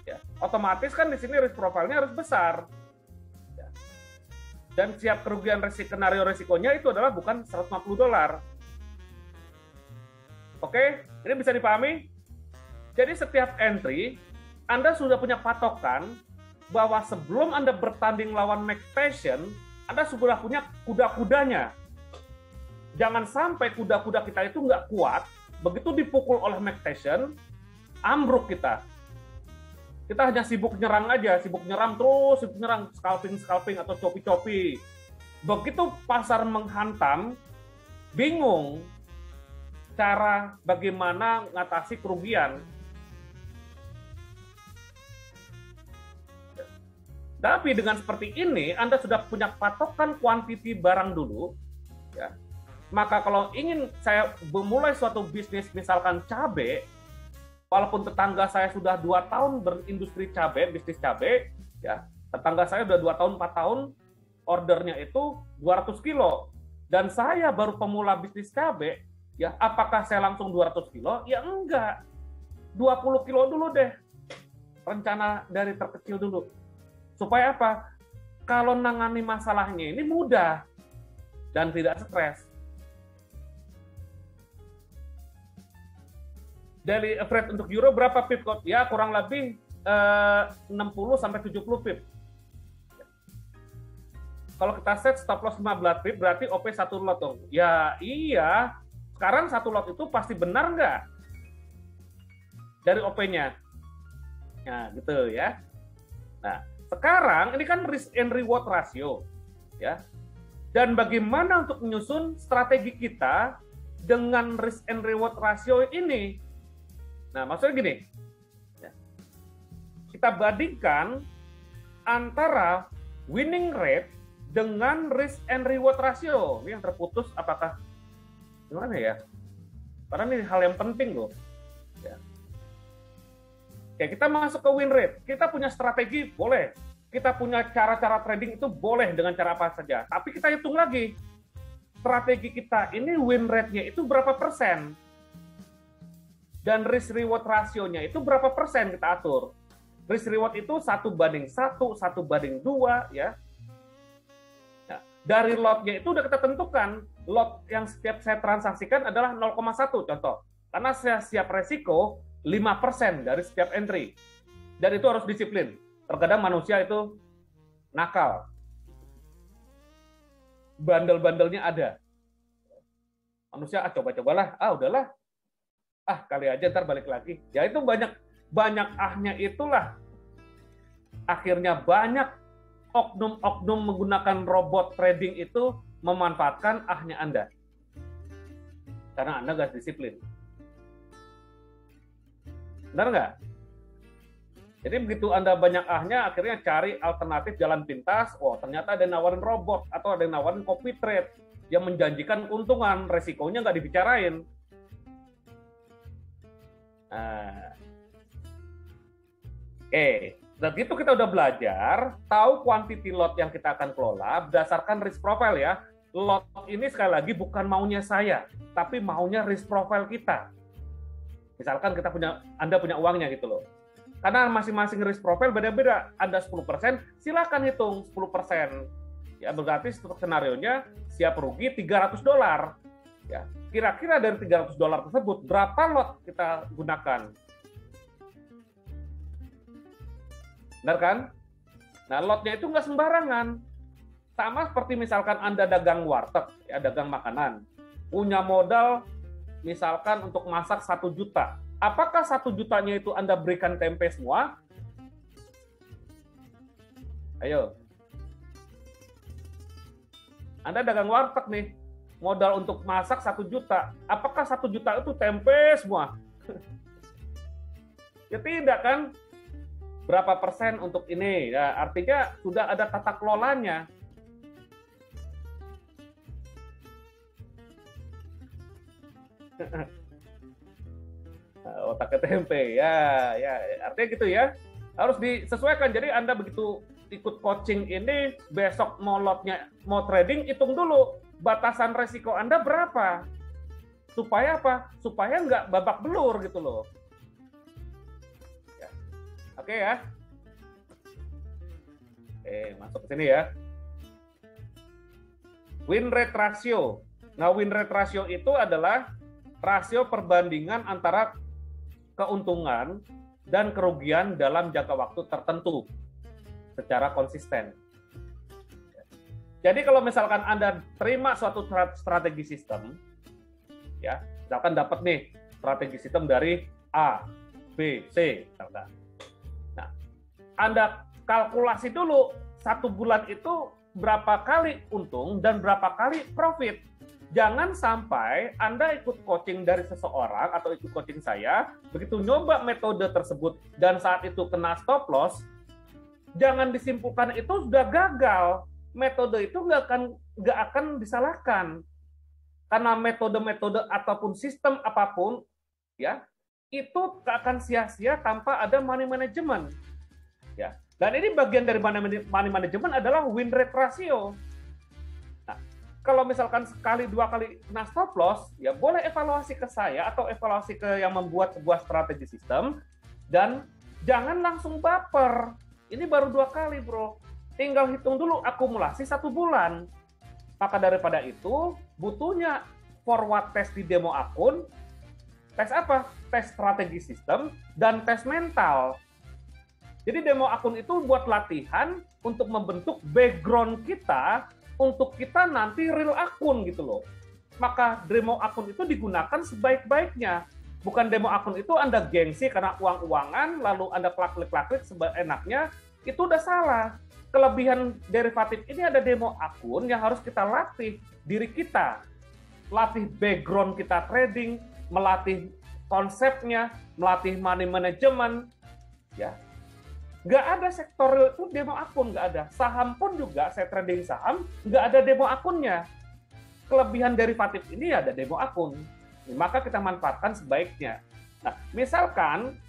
Ya, otomatis kan di sini risk profile-nya harus besar. Dan siap kerugian skenario risikonya itu adalah bukan $150. Oke, ini bisa dipahami? Jadi setiap entry, Anda sudah punya patokan bahwa sebelum Anda bertanding lawan McPassion, Anda sudah punya kuda-kudanya. Jangan sampai kuda-kuda kita itu nggak kuat, begitu dipukul oleh McPassion, ambruk kita. Kita hanya sibuk nyerang aja, sibuk nyerang, scalping atau copi-copi. Begitu pasar menghantam, bingung cara bagaimana mengatasi kerugian. Tapi dengan seperti ini, Anda sudah punya patokan kuantiti barang dulu, ya. Maka kalau ingin saya memulai suatu bisnis, misalkan cabai, walaupun tetangga saya sudah 2 tahun berindustri cabai, bisnis cabai, ya, tetangga saya sudah 2 tahun, 4 tahun, ordernya itu 200 kilo. Dan saya baru pemula bisnis cabai, ya, apakah saya langsung 200 kilo? Ya enggak. 20 kilo dulu deh. Rencana dari terkecil dulu. Supaya apa? Kalau nangani masalahnya ini mudah dan tidak stres. Daily average untuk euro berapa pip? Ya kurang lebih 60-70 pip. Kalau kita set stop loss 15 pip, berarti OP 1 lot dong. Ya iya, sekarang 1 lot itu pasti benar nggak? Dari OP-nya. Nah gitu ya. Nah sekarang ini kan risk and reward ratio. Ya. Dan bagaimana untuk menyusun strategi kita dengan risk and reward ratio ini? Nah, maksudnya gini, kita bandingkan antara winning rate dengan risk and reward ratio. Ini yang terputus apakah gimana ya? Karena ini hal yang penting loh. Ya. Oke, kita masuk ke win rate. Kita punya strategi, boleh. Kita punya cara-cara trading itu boleh dengan cara apa saja. Tapi kita hitung lagi. Strategi kita ini win rate-nya itu berapa persen? Dan risk reward rasionya itu berapa persen kita atur? Risk reward itu 1:1, 1:2 ya. Nah, dari lot-nya itu udah kita tentukan. Lot yang setiap saya transaksikan adalah 0,1 contoh. Karena saya siap resiko 5% dari setiap entry. Dan itu harus disiplin. Terkadang manusia itu nakal. Bandel-bandelnya ada. Manusia coba-cobalah, udahlah. Kali aja ntar balik lagi. Ya itu banyak ahnya itulah. Akhirnya banyak oknum-oknum menggunakan robot trading itu memanfaatkan ahnya Anda. Karena Anda nggak disiplin. Benar nggak? Jadi begitu Anda banyak ahnya, akhirnya cari alternatif jalan pintas. Oh, ternyata ada yang nawarin robot atau ada yang nawarin copy trade yang menjanjikan keuntungan, resikonya nggak dibicarain. Nah, dan itu kita udah belajar, tahu quantity lot yang kita akan kelola berdasarkan risk profile ya. Lot ini sekali lagi bukan maunya saya, tapi maunya risk profile kita. Misalkan Anda punya uangnya gitu loh. Karena masing-masing risk profile beda-beda. Anda 10%, silakan hitung 10%. Ya, berarti skenario-nya siap rugi $300. Ya, kira-kira dari $300 tersebut berapa lot kita gunakan? Benar kan? Nah, lotnya itu nggak sembarangan. Sama seperti misalkan Anda dagang warteg, ya, dagang makanan. Punya modal misalkan untuk masak 1 juta. Apakah 1 jutanya itu Anda berikan tempe semua? Ayo. Anda dagang warteg nih, modal untuk masak 1 juta. Apakah 1 juta itu tempe semua? Ya tidak kan? Berapa persen untuk ini? Ya, artinya sudah ada tata kelolanya. Otaknya tempe, ya, artinya gitu ya. Harus disesuaikan. Jadi Anda begitu ikut coaching ini, besok mau lotnya, mau trading, hitung dulu batasan resiko Anda berapa. Supaya apa? Supaya nggak babak belur gitu loh. Ya. Oke ya. Masuk ke sini ya. Win rate ratio. Nah, win rate ratio itu adalah rasio perbandingan antara keuntungan dan kerugian dalam jangka waktu tertentu secara konsisten. Jadi kalau misalkan Anda terima suatu strategi sistem, ya, misalkan dapat nih strategi sistem dari A, B, C, misalkan. Nah, Anda kalkulasi dulu 1 bulan itu berapa kali untung dan berapa kali profit. Jangan sampai Anda ikut coaching dari seseorang atau ikut coaching saya, begitu nyoba metode tersebut dan saat itu kena stop loss, jangan disimpulkan itu sudah gagal. Metode itu nggak akan disalahkan. Karena metode-metode ataupun sistem apapun, ya, itu nggak akan sia-sia tanpa ada money management. Ya. Dan ini bagian dari money management adalah win rate ratio. Kalau misalkan sekali 2 kali kena stop loss, ya boleh evaluasi ke saya atau evaluasi ke yang membuat sebuah strategi sistem, dan jangan langsung baper. Ini baru 2 kali, bro. Tinggal hitung dulu akumulasi 1 bulan. Maka daripada itu, butuhnya forward test di demo akun. Tes apa? Tes strategi sistem dan tes mental. Jadi demo akun itu buat latihan untuk membentuk background kita untuk kita nanti real akun gitu loh. Maka demo akun itu digunakan sebaik-baiknya. Bukan demo akun itu Anda gengsi karena uang-uangan, lalu Anda klik-klik seenaknya, itu udah salah. Kelebihan derivatif ini ada demo akun yang harus kita latih diri kita. Latih background kita trading, melatih konsepnya, melatih money management, ya. Nggak ada sektor itu demo akun, nggak ada. Saham pun juga, saya trading saham, nggak ada demo akunnya. Kelebihan derivatif ini ada demo akun. Maka kita manfaatkan sebaiknya. Nah, misalkan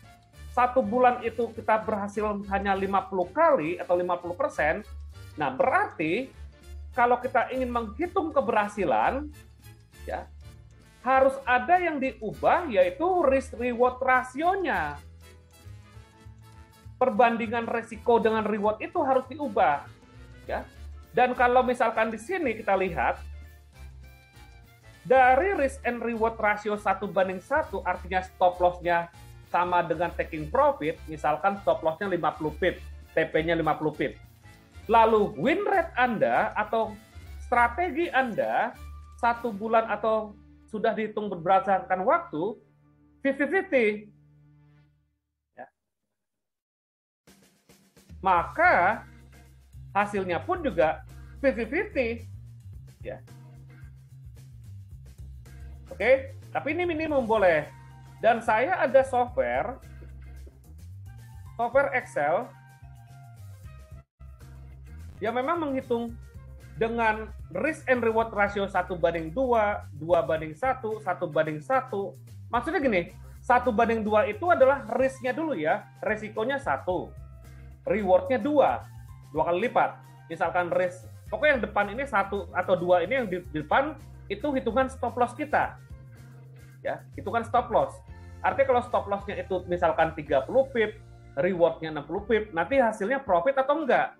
1 bulan itu kita berhasil hanya 50 kali atau 50%, nah berarti kalau kita ingin menghitung keberhasilan, ya, harus ada yang diubah, yaitu risk-reward rasionya. Perbandingan resiko dengan reward itu harus diubah. Ya. Dan kalau misalkan di sini kita lihat, dari risk and reward ratio 1:1, artinya stop loss-nya sama dengan taking profit, misalkan stop loss-nya 50 pip, TP-nya 50 pip. Lalu win rate Anda atau strategi Anda 1 bulan atau sudah dihitung berdasarkan waktu 50-50. Ya. Maka hasilnya pun juga 50-50. Ya. Oke, tapi ini minimum boleh. Dan saya ada software Excel yang memang menghitung dengan risk and reward ratio 1:2, 2:1, 1:1. Maksudnya gini, 1:2 itu adalah risk-nya dulu ya, resikonya 1, reward-nya 2 kali lipat. Misalkan risk, pokoknya yang depan ini 1 atau 2 ini yang di depan itu hitungan stop loss kita. Ya, hitungan stop loss. Artinya kalau stop loss-nya itu misalkan 30 pip, reward-nya 60 pip, nanti hasilnya profit atau enggak.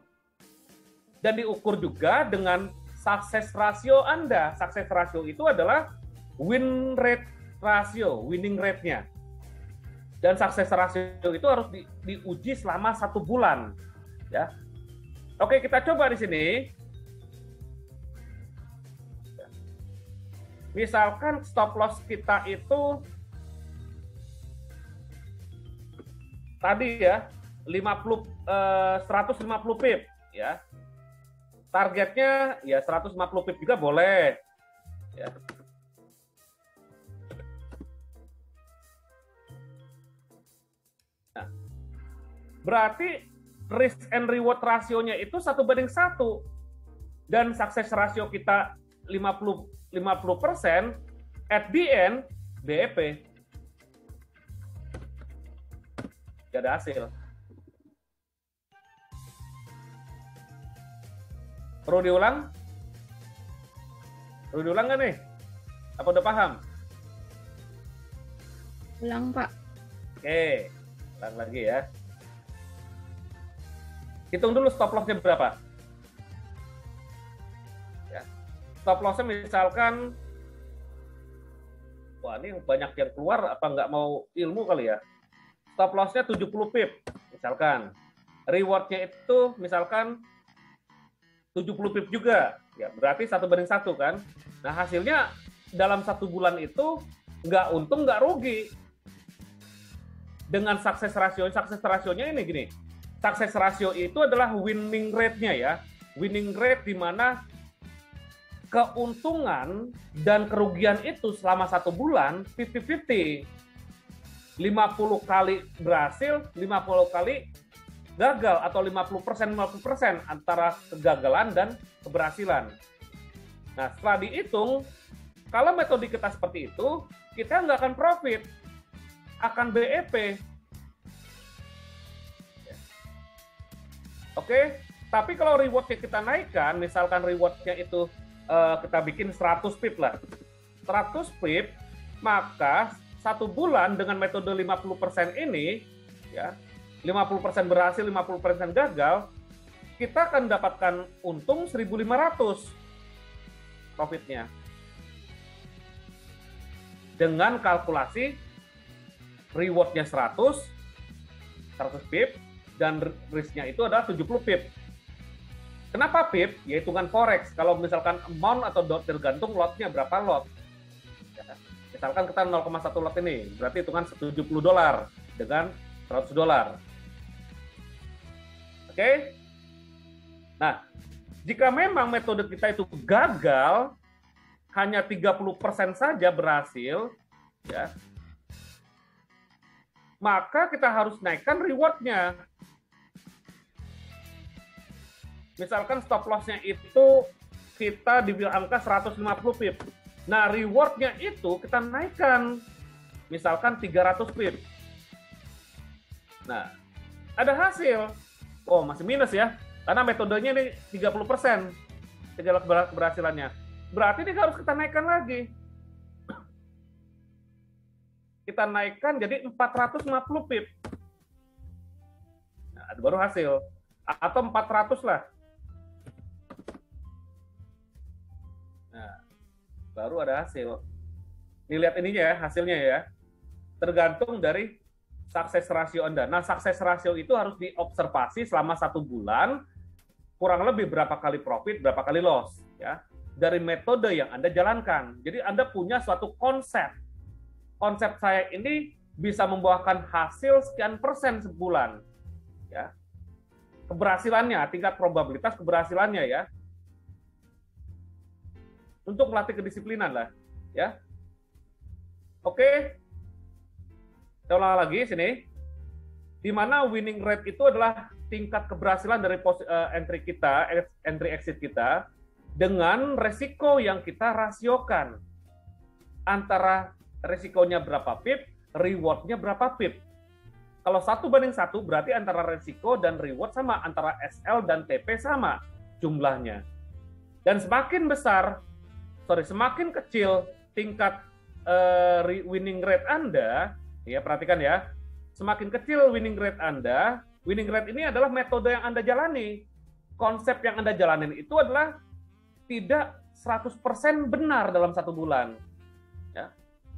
Dan diukur juga dengan success ratio Anda. Success ratio itu adalah win rate ratio, winning rate-nya. Dan success ratio itu harus diuji selama 1 bulan. Ya. Oke, kita coba di sini. Misalkan stop loss kita itu tadi ya 150 pip ya. Targetnya ya 150 pip juga boleh. Ya. Nah, berarti risk and reward rasionya itu 1:1 dan success ratio kita 50%, at the end BEP. Gak ada hasil. Perlu diulang? Perlu diulang nggak nih? Apa udah paham? Ulang, Pak. Oke, ulang lagi ya. Hitung dulu stop loss-nya berapa. Ya. Stop loss-nya misalkan, wah ini banyak yang keluar, apa nggak mau ilmu kali ya. Stop loss-nya 70 pip, misalkan. Reward-nya itu misalkan 70 pip juga, ya berarti 1:1 kan. Nah hasilnya dalam 1 bulan itu nggak untung nggak rugi. Dengan success ratio-nya ini gini, success ratio itu adalah winning rate-nya ya, winning rate di mana keuntungan dan kerugian itu selama 1 bulan 50-50, 50 kali berhasil, 50 kali gagal atau 50% antara kegagalan dan keberhasilan. Nah, setelah dihitung, kalau metode kita seperti itu, kita nggak akan profit, akan BEP. Oke, tapi kalau reward-nya kita naikkan, misalkan reward-nya itu kita bikin 100 pip lah. 100 pip, maka 1 bulan dengan metode 50% ini, ya, 50% berhasil, 50% gagal, kita akan mendapatkan untung 1.500 profitnya. Dengan kalkulasi reward-nya 100 pip, dan risk-nya itu adalah 70 pip. Kenapa pip? Ya hitungan forex. Kalau misalkan amount atau tergantung lot-nya berapa lot. Ya, misalkan kita 0,1 lot ini, berarti hitungan $70 dengan $100. Oke? Nah, jika memang metode kita itu gagal, hanya 30% saja berhasil, ya, maka kita harus naikkan reward-nya. Misalkan stop loss-nya itu kita di angka 150 pip. Nah, reward-nya itu kita naikkan. Misalkan 300 pip. Nah, ada hasil. Oh, masih minus ya. Karena metodenya ini 30% segala keberhasilannya. Berarti ini harus kita naikkan lagi. Kita naikkan jadi 450 pip. Nah, baru hasil. Atau 400 lah. Nah, baru ada hasil. Dilihat ininya ya, hasilnya ya. Tergantung dari sukses ratio Anda. Nah, sukses ratio itu harus diobservasi selama 1 bulan, kurang lebih berapa kali profit, berapa kali loss, ya, dari metode yang Anda jalankan. Jadi Anda punya suatu konsep. Konsep saya ini bisa membuahkan hasil sekian persen sebulan, ya. Keberhasilannya, tingkat probabilitas keberhasilannya ya. Untuk melatih kedisiplinan lah, ya. Oke. Saya ulang lagi sini, di mana winning rate itu adalah tingkat keberhasilan dari entry kita, entry exit kita, dengan resiko yang kita rasiokan. Antara resikonya berapa pip, rewardnya berapa pip. Kalau 1:1 berarti antara resiko dan reward sama, antara SL dan TP sama jumlahnya. Dan semakin kecil tingkat winning rate Anda, ya, perhatikan ya. Semakin kecil winning rate Anda, winning rate ini adalah metode yang Anda jalani. Konsep yang Anda jalanin itu adalah tidak 100% benar dalam 1 bulan. Ya.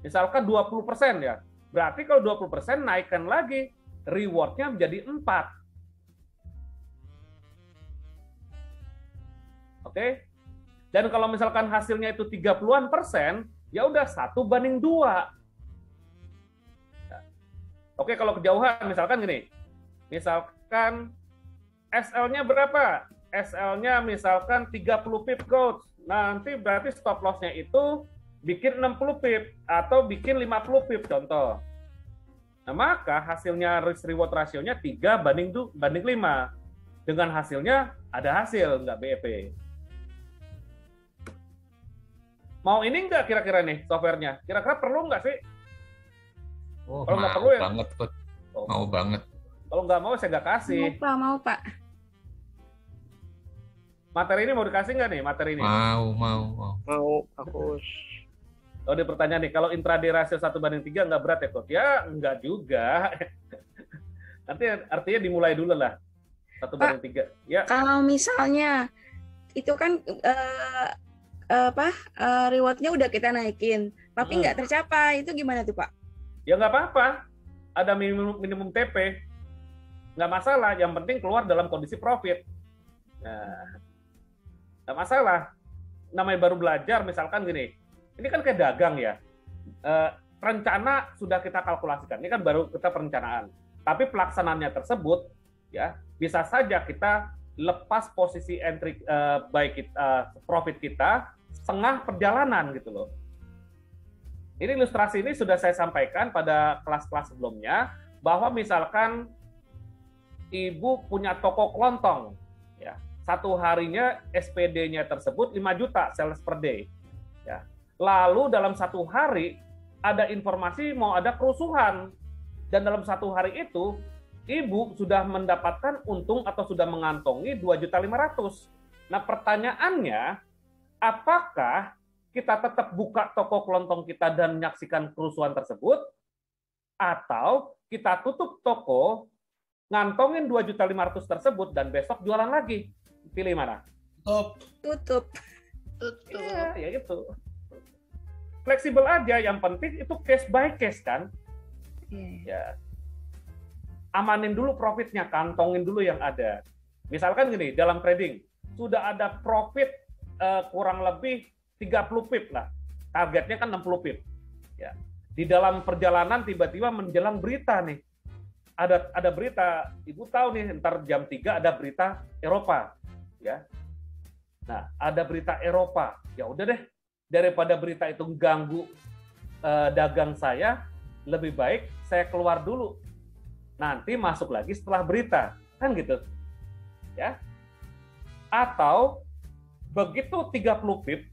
Misalkan 20% ya. Berarti kalau 20% naikkan lagi, reward-nya menjadi 4. Oke? Dan kalau misalkan hasilnya itu 30-an%, ya udah 1:2. Oke, kalau kejauhan, misalkan gini. Misalkan SL-nya berapa? SL-nya misalkan 30 pip, coach. Nanti berarti stop loss-nya itu bikin 60 pip atau bikin 50 pip, contoh. Nah, maka hasilnya risk-reward rasionya 3:5. Dengan hasilnya ada hasil, nggak BEP. Mau ini nggak kira-kira nih softwarenya? Kira-kira perlu nggak sih? Oh, Kalau nggak mau perlu ya? banget, Coach. Oh. Mau banget. Kalau nggak mau, saya nggak kasih. Mau Pak. Materi ini mau dikasih nggak nih, materi ini? Mau. Mau, bagus. Oh, di pertanyaan nih, kalau intraday rasio 1:3 nggak berat ya, Coach? Ya, nggak juga. Nanti artinya dimulai dulu lah. 1:3. Ya. Kalau misalnya itu kan rewardnya udah kita naikin, tapi nggak tercapai, itu gimana tuh Pak? Ya nggak apa-apa. Ada minimum TP. Nggak masalah. Yang penting keluar dalam kondisi profit. Nah, nggak masalah. Namanya baru belajar, misalkan gini. Ini kan kayak dagang ya. Rencana sudah kita kalkulasikan. Ini kan baru kita perencanaan. Tapi pelaksanaannya tersebut, ya bisa saja kita lepas posisi entry profit kita setengah perjalanan gitu loh. Ini ilustrasi ini sudah saya sampaikan pada kelas-kelas sebelumnya, bahwa misalkan ibu punya toko kelontong, ya, 1 harinya SPD-nya tersebut 5 juta sales per day. Ya. Lalu dalam 1 hari ada informasi mau ada kerusuhan, dan dalam 1 hari itu ibu sudah mendapatkan untung atau sudah mengantongi 2.500.000. Nah, pertanyaannya, apakah kita tetap buka toko kelontong kita dan menyaksikan kerusuhan tersebut, atau kita tutup toko, ngantongin 2.500.000 tersebut, dan besok jualan lagi? Pilih mana? Tutup. Ya itu. Fleksibel aja, yang penting itu case by case kan. Ya. Amanin dulu profitnya, kantongin dulu yang ada. Misalkan gini, dalam trading, sudah ada profit kurang lebih 30 pip lah. Targetnya kan 60 pip. Ya. Di dalam perjalanan tiba-tiba menjelang berita nih. Ada berita, Ibu tahu nih, ntar jam 3 ada berita Eropa. Ya. Nah, ada berita Eropa. Ya udah deh, daripada berita itu ganggu dagang saya, lebih baik saya keluar dulu. Nanti masuk lagi setelah berita. Kan gitu. Ya. Atau begitu 30 pip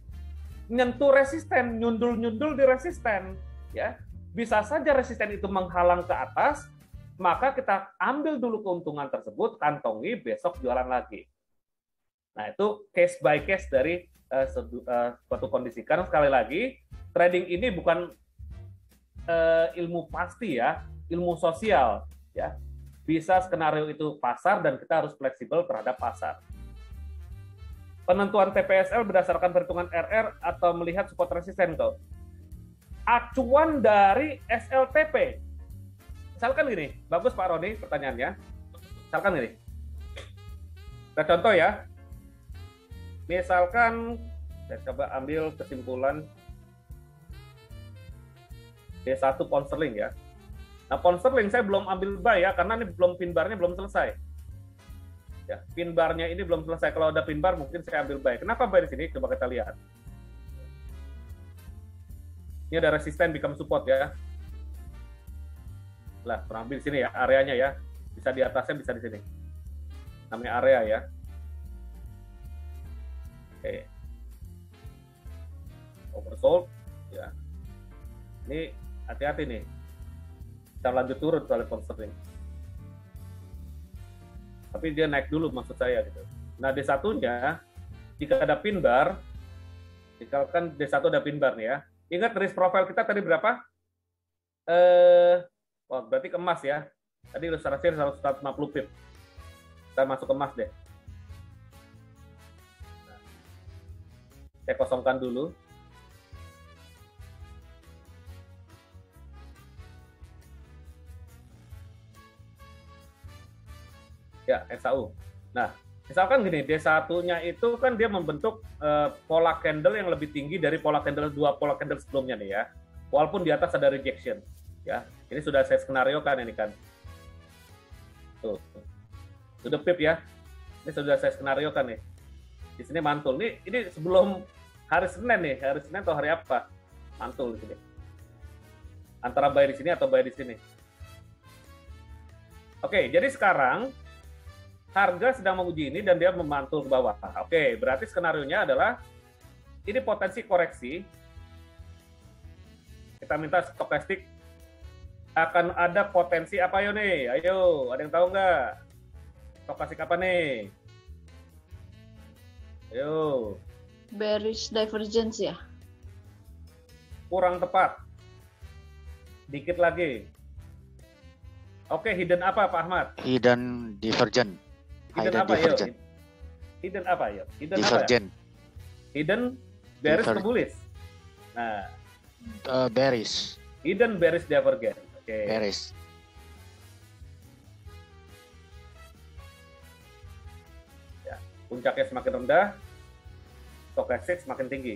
nyentuh resisten, nyundul-nyundul di resisten, ya. Bisa saja resisten itu menghalang ke atas, maka kita ambil dulu keuntungan tersebut, kantongi, besok jualan lagi. Nah, itu case by case dari suatu kondisi. Karena sekali lagi, trading ini bukan ilmu pasti ya, ilmu sosial ya. Bisa skenario itu pasar dan kita harus fleksibel terhadap pasar. Penentuan TPSL berdasarkan perhitungan RR atau melihat support resisten kok. Acuan dari SLTP. Misalkan gini, bagus Pak Roni pertanyaannya. Misalkan gini. Kita contoh ya. Misalkan saya coba ambil kesimpulan D1 pound sterling ya. Nah, pound sterling saya belum ambil buy ya, karena ini belum pin bar-nya belum selesai. Ya, pin bar-nya ini belum selesai. Kalau ada pin bar mungkin saya ambil buy. Kenapa buy di sini? Coba kita lihat. Ini ada resisten become support ya. Lah, ambil di sini ya, areanya ya. Bisa di atasnya, bisa di sini. Namanya area ya. Oke. Oversold ya. Ini hati-hati nih. Kita lanjut turun soal pound sterling. Tapi dia naik dulu maksud saya gitu. Nah, D1-nya jika ada pin bar, misalkan D1 ada pin bar nih ya. Ingat risk profile kita tadi berapa? Berarti ke emas ya. Tadi ilustrasi 150 pip. Kita masuk ke emas deh. Nah, saya kosongkan dulu. Ya, SAU. Nah, misalkan gini, D1-nya itu kan dia membentuk pola candle yang lebih tinggi dari pola candle pola candle sebelumnya nih ya. Walaupun di atas ada rejection. Ya, ini sudah saya skenario kan ini kan. Tuh. Sudah pip ya. Ini sudah saya skenario kan nih. Di sini mantul. Ini sebelum hari Senin nih, hari Senin atau hari apa? Mantul di sini. Antara buy di sini atau buy di sini. Oke, jadi sekarang harga sedang menguji ini dan dia memantul ke bawah. Oke, berarti skenarionya adalah ini potensi koreksi. Kita minta stokastik akan ada potensi apa yo nih? Ayo, ada yang tahu nggak? Stokastik apa nih? Ayo. Bearish divergence ya? Kurang tepat. Dikit lagi. Oke, hidden apa Pak Ahmad? Hidden divergent. Hidden apa yo? Hidden apa yo? Hidden divergent. apa? Hidden bearish ke bullish. Nah, bearish. Hidden bearish divergent. Oke. Bearish. Ya, puncaknya semakin rendah, stokastik semakin tinggi.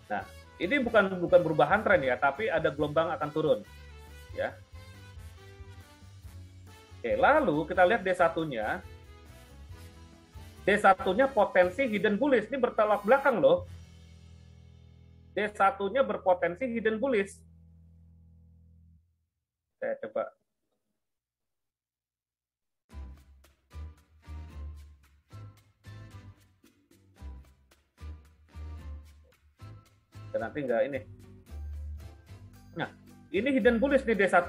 Nah, ini bukan perubahan tren ya, tapi ada gelombang akan turun. Ya. Oke, lalu kita lihat D1-nya. D1-nya potensi hidden bullish. Ini bertolak belakang loh. D1-nya berpotensi hidden bullish. Saya coba. Dan nanti enggak ini. Nah, ini hidden bullish nih D1.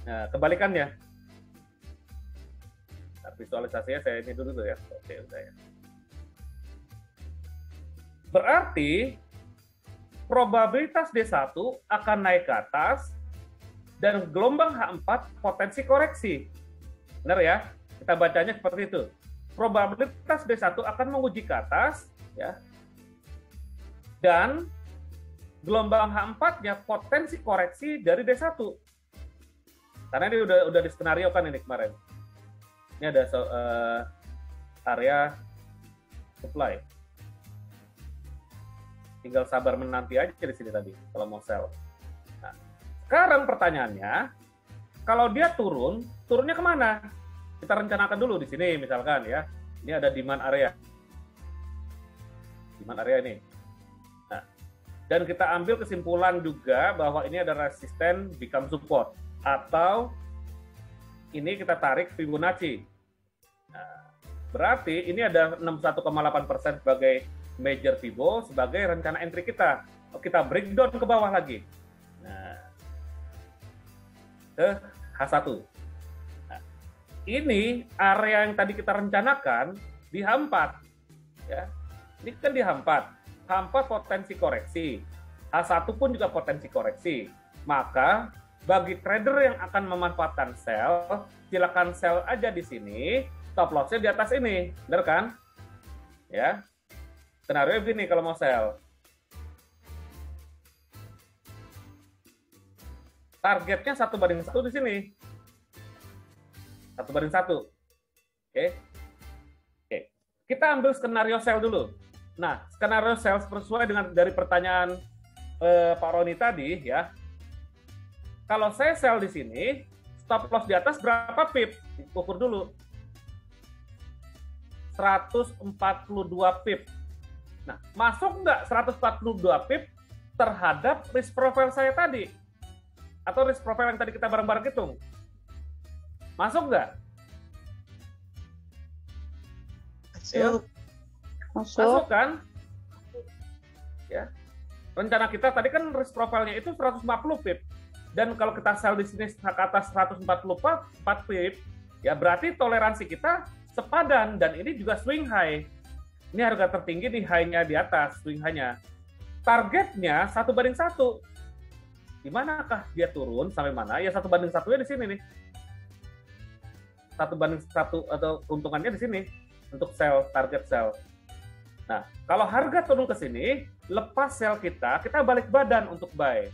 Nah, kebalikannya. Visualisasinya saya ini dulu ya. Oke, udah ya. Berarti probabilitas D1 akan naik ke atas dan gelombang H4 potensi koreksi. Benar ya? Kita bacanya seperti itu. Probabilitas D1 akan menguji ke atas ya. Dan gelombang H4-nya potensi koreksi dari D1. Karena ini udah diskenariokan ini kemarin. Ini ada area supply. Tinggal sabar menanti aja di sini tadi kalau mau sell. Nah, sekarang pertanyaannya, kalau dia turun, turunnya kemana? Kita rencanakan dulu di sini misalkan ya. Ini ada demand area. Demand area ini. Nah, dan kita ambil kesimpulan juga bahwa ini ada resisten become support. Atau ini kita tarik Fibonacci. Nah, Berarti ini ada 61,8% sebagai major Fibo sebagai rencana entry kita. Kita breakdown ke bawah lagi. Nah, ke H1. Nah, ini area yang tadi kita rencanakan di H4. Ya. Ini kan di H4. H4 potensi koreksi. H1 pun juga potensi koreksi. Maka bagi trader yang akan memanfaatkan sell, silakan sell aja di sini. Stop loss-nya di atas ini, benar kan? Ya, skenario begini kalau mau sell. Targetnya 1/1 di sini. 1/1. Oke. Oke. Kita ambil skenario sell dulu. Nah, skenario sell sesuai dengan dari pertanyaan Pak Roni tadi, ya. Kalau saya sell di sini, stop loss di atas berapa pip? Ukur dulu. 142 pip. Nah, masuk nggak 142 pip terhadap risk profile saya tadi? Atau risk profile yang tadi kita bareng-bareng hitung? Masuk nggak? Masuk. Masuk kan? Ya. Rencana kita tadi kan risk profile-nya itu 140 pip. Dan kalau kita sell di sini ke atas 144 pip, ya berarti toleransi kita sepadan, dan ini juga swing high. Ini harga tertinggi di high-nya di atas, swing high-nya. Targetnya 1/1. Di manakah dia turun sampai mana? Ya 1/1-nya di sini nih. 1/1 atau keuntungannya di sini untuk sell, target sell. Nah, kalau harga turun ke sini, lepas sell kita balik badan untuk buy.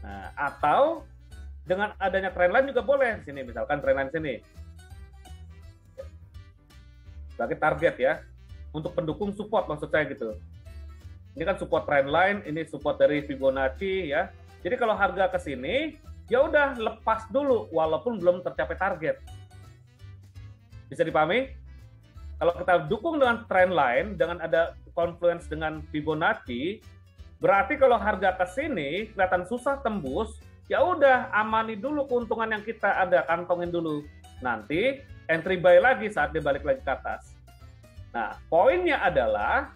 Nah, atau dengan adanya trendline juga boleh di sini, misalkan trendline sini. Sebagai target ya, untuk pendukung support maksud saya gitu. Ini kan support trendline, ini support dari Fibonacci ya. Jadi kalau harga ke sini, ya udah lepas dulu walaupun belum tercapai target. Bisa dipahami? Kalau kita dukung dengan trendline, dengan ada confluence dengan Fibonacci, berarti kalau harga ke sini kelihatan susah tembus, ya udah amani dulu keuntungan yang kita ada, kantongin dulu. Nanti entry buy lagi saat dia balik lagi ke atas. Nah, poinnya adalah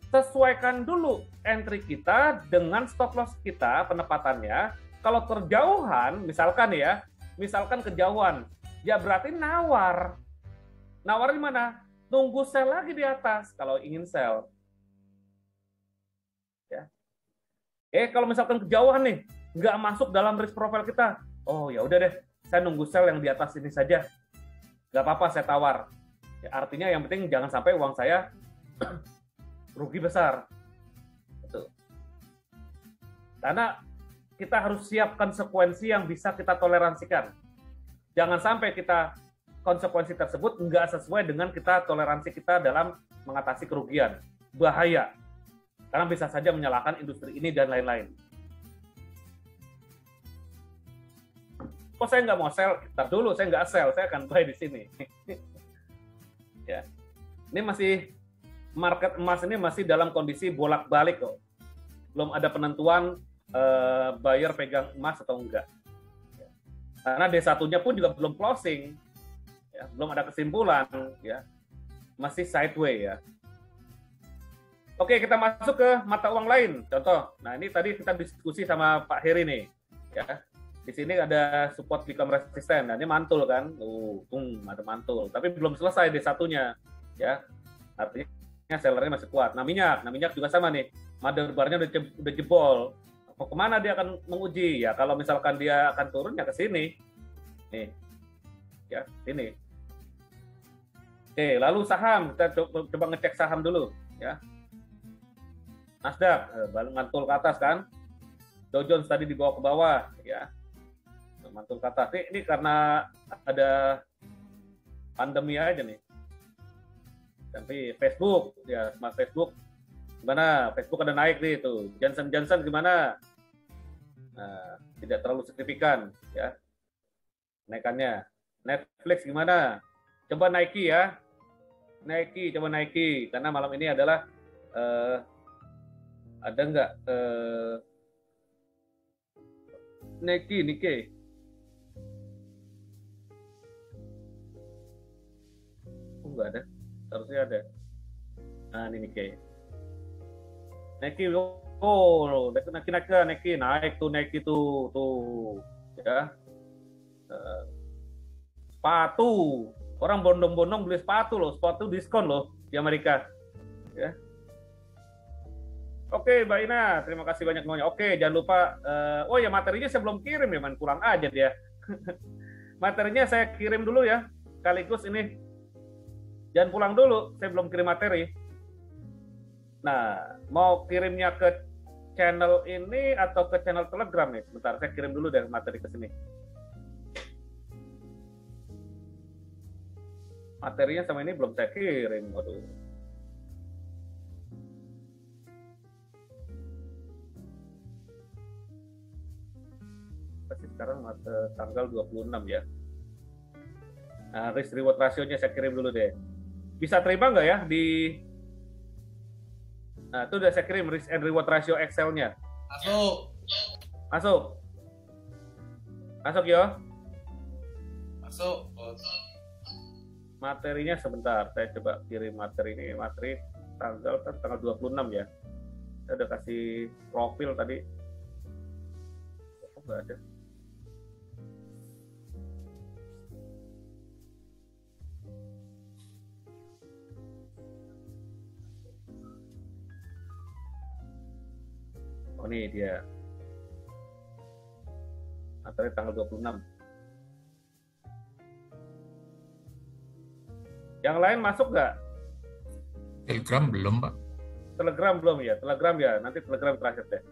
sesuaikan dulu entry kita dengan stop loss kita, penepatannya. Kalau terjauhan, misalkan kejauhan, ya berarti nawar. Nawar di mana? Nunggu sell lagi di atas kalau ingin sell. Ya. Kalau misalkan kejauhan nih, nggak masuk dalam risk profile kita, oh ya udah deh, saya nunggu sell yang di atas ini saja. Nggak apa-apa, saya tawar. Ya, artinya yang penting jangan sampai uang saya rugi besar. Betul. Karena kita harus siapkan sekuensi yang bisa kita toleransikan. Jangan sampai kita konsekuensi tersebut nggak sesuai dengan kita toleransi kita dalam mengatasi kerugian. Bahaya. Karena bisa saja menyalahkan industri ini dan lain-lain. Kok saya nggak mau sell? Ntar dulu, saya nggak sell, saya akan buy di sini. Ya, ini masih market emas ini masih dalam kondisi bolak-balik kok. Belum ada penentuan buyer pegang emas atau enggak. Ya. Karena D1-nya pun juga belum closing, ya, belum ada kesimpulan, ya, masih sideway ya. Oke, kita masuk ke mata uang lain. Contoh, nah ini tadi kita diskusi sama Pak Heri nih, ya. Di sini ada support become resisten, nah ini mantul kan, ada mantul, tapi belum selesai D1-nya, ya, artinya sellernya masih kuat. Nah minyak juga sama nih, mother bar-nya udah jebol, mau kemana dia akan menguji? Ya kalau misalkan dia akan turun ya ke sini, nih, ya sini. Oke, lalu saham, kita coba ngecek saham dulu, ya. Nasdaq, mantul ke atas kan, Dow Jones tadi dibawa ke bawah, ya. Mantul ke atas. Ini karena ada pandemi aja nih. Tapi Facebook, ya smart Facebook, gimana? Facebook ada naik nih itu. Johnson gimana? Nah, tidak terlalu signifikan, ya. Naikannya. Netflix gimana? Coba Nike ya. Coba Nike. Karena malam ini adalah ada nggak Nike. nggak ada. Harusnya ada. Nah, ini Nikkei. Nikkei, oh, naik tuh, ya. Sepatu, orang bondong-bondong beli sepatu diskon loh di Amerika, ya. Oke, Mbak Ina, terima kasih banyak semuanya. Oke, jangan lupa, oh ya materinya saya belum kirim ya, pulang aja dia. Materinya saya kirim dulu ya, sekaligus ini. Jangan pulang dulu, saya belum kirim materi. Nah, mau kirimnya ke channel ini atau ke channel Telegram nih? Bentar, saya kirim dulu dari materi ke sini. Materinya sama ini belum saya kirim, waduh. Sekarang tanggal 26 ya. Nah, risk reward rasionya saya kirim dulu deh. Bisa terima nggak ya di? Nah, itu udah saya kirim risk and reward ratio Excel-nya. Masuk yo. Masuk. Materinya sebentar, saya coba kirim materi ini. Materi tanggal 26 ya. Saya udah kasih profil tadi. Oh, nggak ada. Oh, ini dia. Materi tanggal 26. Yang lain masuk nggak? Telegram belum, Pak. Telegram belum ya? Telegram ya, nanti Telegram terakhir deh.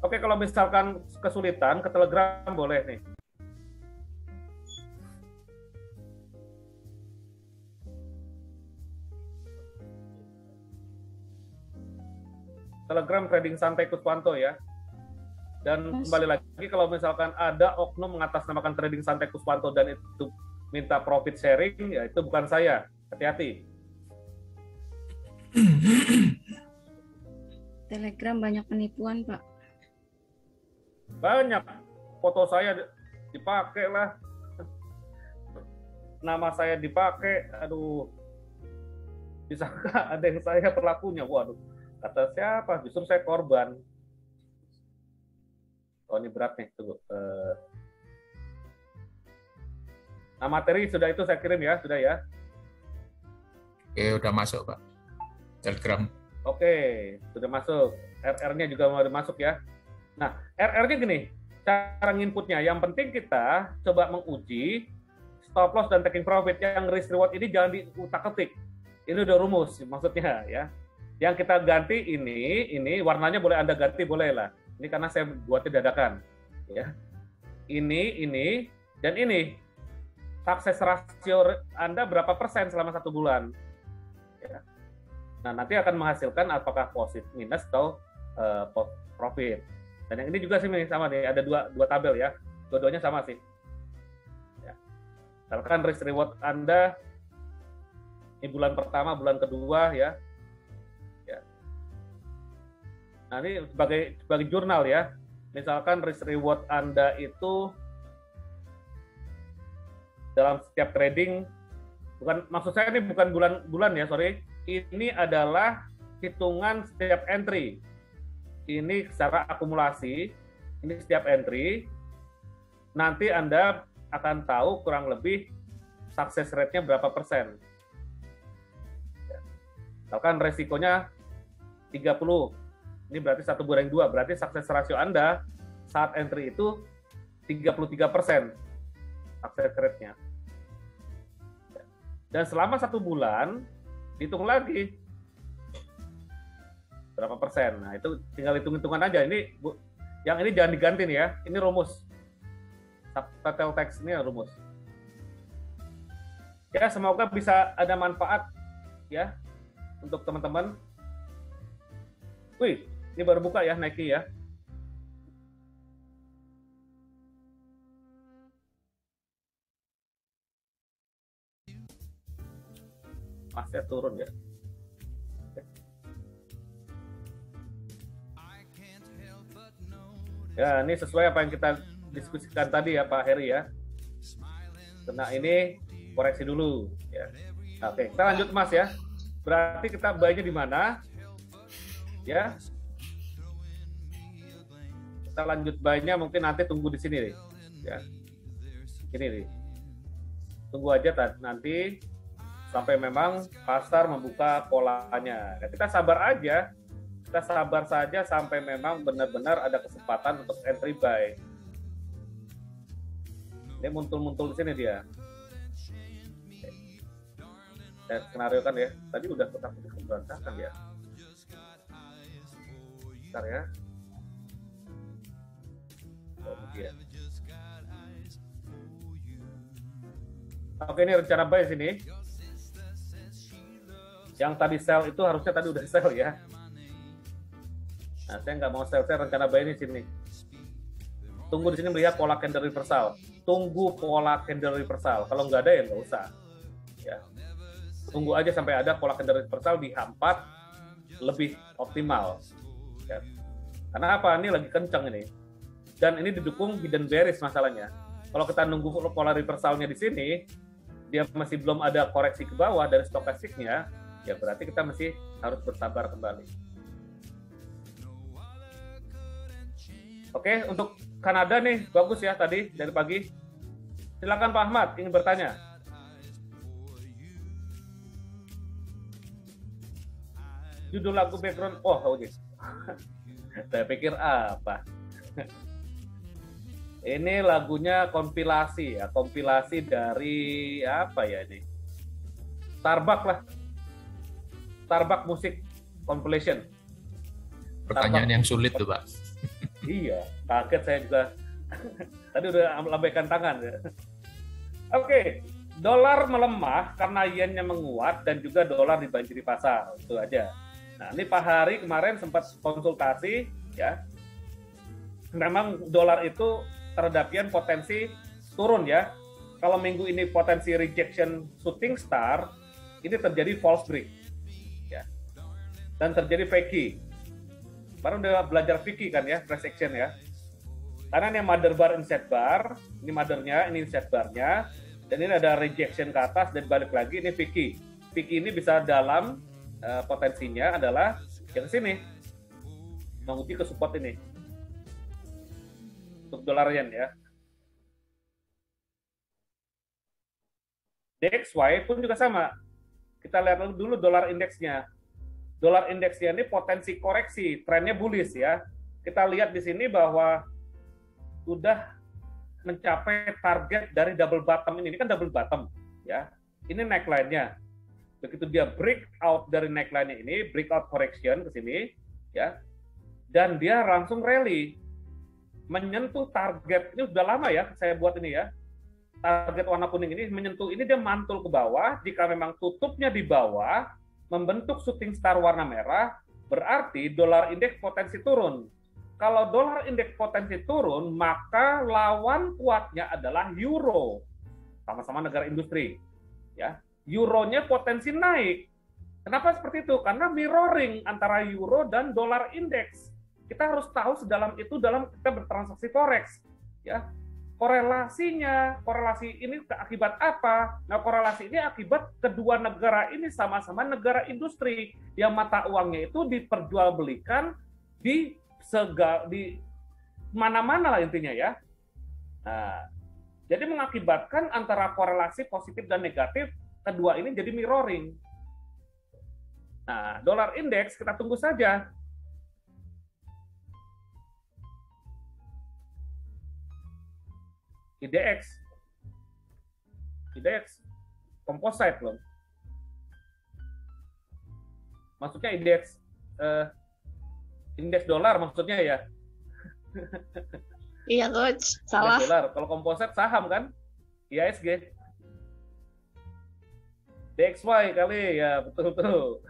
Oke, kalau misalkan kesulitan, ke Telegram boleh nih. Telegram Trading Santai Kuswanto ya. Dan kembali lagi, kalau misalkan ada oknum mengatasnamakan Trading Santai Kuswanto dan itu minta profit sharing, ya itu bukan saya. Hati-hati. Telegram banyak penipuan, Pak. Banyak. Foto saya dipakai lah. Nama saya dipakai. Aduh. Bisakah ada yang saya pelakunya? Waduh. Kata siapa? Justru saya korban. Oh, ini berat nih. Tunggu. Nah, materi sudah itu saya kirim ya, sudah ya. Oke, udah masuk, Pak. Telegram. Oke, sudah masuk. RR-nya juga mau masuk ya. Nah, RR-nya gini, cara nginputnya. Yang penting kita coba menguji stop loss dan taking profit. Yang risk reward ini jangan diutak-atik. Ini udah rumus maksudnya ya. Yang kita ganti ini warnanya boleh Anda ganti, boleh lah. Ini karena saya buatnya dadakan. Ya. Ini, dan ini. Sukses rasio Anda berapa persen selama 1 bulan. Ya. Nah, nanti akan menghasilkan apakah positif, minus, atau profit. Dan yang ini juga sih sama nih, ada dua tabel ya. Dua-duanya sama sih. Ya. Misalkan risk reward Anda ini bulan pertama, bulan kedua ya. Nah, ini sebagai jurnal ya. Misalkan risk reward Anda itu dalam setiap trading, maksud saya ini bukan bulan ya, sorry. Ini adalah hitungan setiap entry. Ini secara akumulasi, ini setiap entry. Nanti Anda akan tahu kurang lebih success rate-nya berapa persen. Misalkan resikonya 30. Ini berarti 1 banding 2, berarti sukses rasio Anda saat entry itu 33% sukses rate-nya. Dan selama 1 bulan, hitung lagi berapa persen. Nah, itu tinggal hitung-hitungan aja. Yang ini jangan diganti nih ya, ini rumus. Subtitle text ini rumus. Ya, semoga bisa ada manfaat ya untuk teman-teman. Wih, ini baru buka ya Nike ya. Masih turun ya. Ya, ini sesuai apa yang kita diskusikan tadi ya Pak Heri ya. Karena ini koreksi dulu ya. Oke, kita lanjut Mas ya. Berarti kita buy-nya di mana? Ya. Kita lanjut buy-nya mungkin nanti tunggu di sini nih. Ya. Ini nih. Tunggu aja nanti sampai memang pasar membuka polanya. Ya, kita sabar aja. Kita sabar saja sampai memang benar-benar ada kesempatan untuk entry buy. Dia muncul-muncul di sini dia. Saya skenario kan ya. Tadi udah kotak-kotak berantakan ya. Bentar ya. Oh, dia. Oke, ini rencana buy sini. Yang tadi sell itu harusnya tadi udah sell ya. Nah, saya nggak mau sell, saya rencana buy ini sini. Tunggu di sini melihat pola candle reversal. Tunggu pola candle reversal. Kalau nggak ada ya nggak usah. Ya. Tunggu aja sampai ada pola candle reversal di H4 lebih optimal. Ya. Karena apa? Ini lagi kencang ini. Dan ini didukung hidden bearish masalahnya. Kalau kita nunggu pola reversalnya di sini, dia masih belum ada koreksi ke bawah dari stokastiknya, ya berarti kita masih harus bersabar kembali. Oke, untuk Kanada nih, bagus ya tadi dari pagi. Silakan Pak Ahmad, ingin bertanya. Judul lagu background, oh oke. Saya pikir apa? Ini lagunya kompilasi ya, kompilasi dari apa ya ini? Starbucks lah. Starbucks Music Compilation. Pertanyaan yang sulit tuh, Pak. Iya, kaget saya juga. Tadi udah lambaikan tangan ya. Oke, dolar melemah karena yennya menguat dan juga dolar dibanjiri pasar. Itu aja. Nah, ini Pak Hari kemarin sempat konsultasi ya. Memang dolar itu terhadap yen potensi turun ya. Kalau minggu ini potensi rejection shooting star, ini terjadi false break. Ya. Dan terjadi fakey. Baru udah belajar fikih kan ya, price action ya. Karena ini mother bar, inset bar, ini mothernya, ini inset barnya, dan ini ada rejection ke atas dan balik lagi ini fikih. Fikih ini bisa dalam potensinya adalah yang sini, menguji ke support ini untuk dolar yen ya. DXY pun juga sama. Kita lihat dulu dolar indeksnya. Dolar indeksnya ini potensi koreksi, trennya bullish ya. Kita lihat di sini bahwa sudah mencapai target dari double bottom ini kan double bottom ya. Ini neckline-nya. Begitu dia breakout dari neckline-nya ini, breakout correction ke sini ya. Dan dia langsung rally menyentuh target. Ini sudah lama ya saya buat ini ya. Target warna kuning ini menyentuh ini, dia mantul ke bawah. Jika memang tutupnya di bawah membentuk shooting star warna merah, berarti dolar indeks potensi turun. Kalau dolar indeks potensi turun, maka lawan kuatnya adalah euro. Sama-sama negara industri. Ya, euronya potensi naik. Kenapa seperti itu? Karena mirroring antara euro dan dolar indeks. Kita harus tahu sedalam itu dalam kita bertransaksi forex. Ya, korelasi ini akibat apa? Nah, korelasi ini akibat kedua negara ini sama-sama negara industri yang mata uangnya itu diperjualbelikan di mana-mana lah intinya ya. Nah, jadi mengakibatkan antara korelasi positif dan negatif kedua ini jadi mirroring. Nah, dolar indeks kita tunggu saja. IDX composite loh. Maksudnya indeks dolar maksudnya ya. Iya coach, salah. Indeks dolar. Kalau composite saham kan? IHSG. DXY kali ya, betul.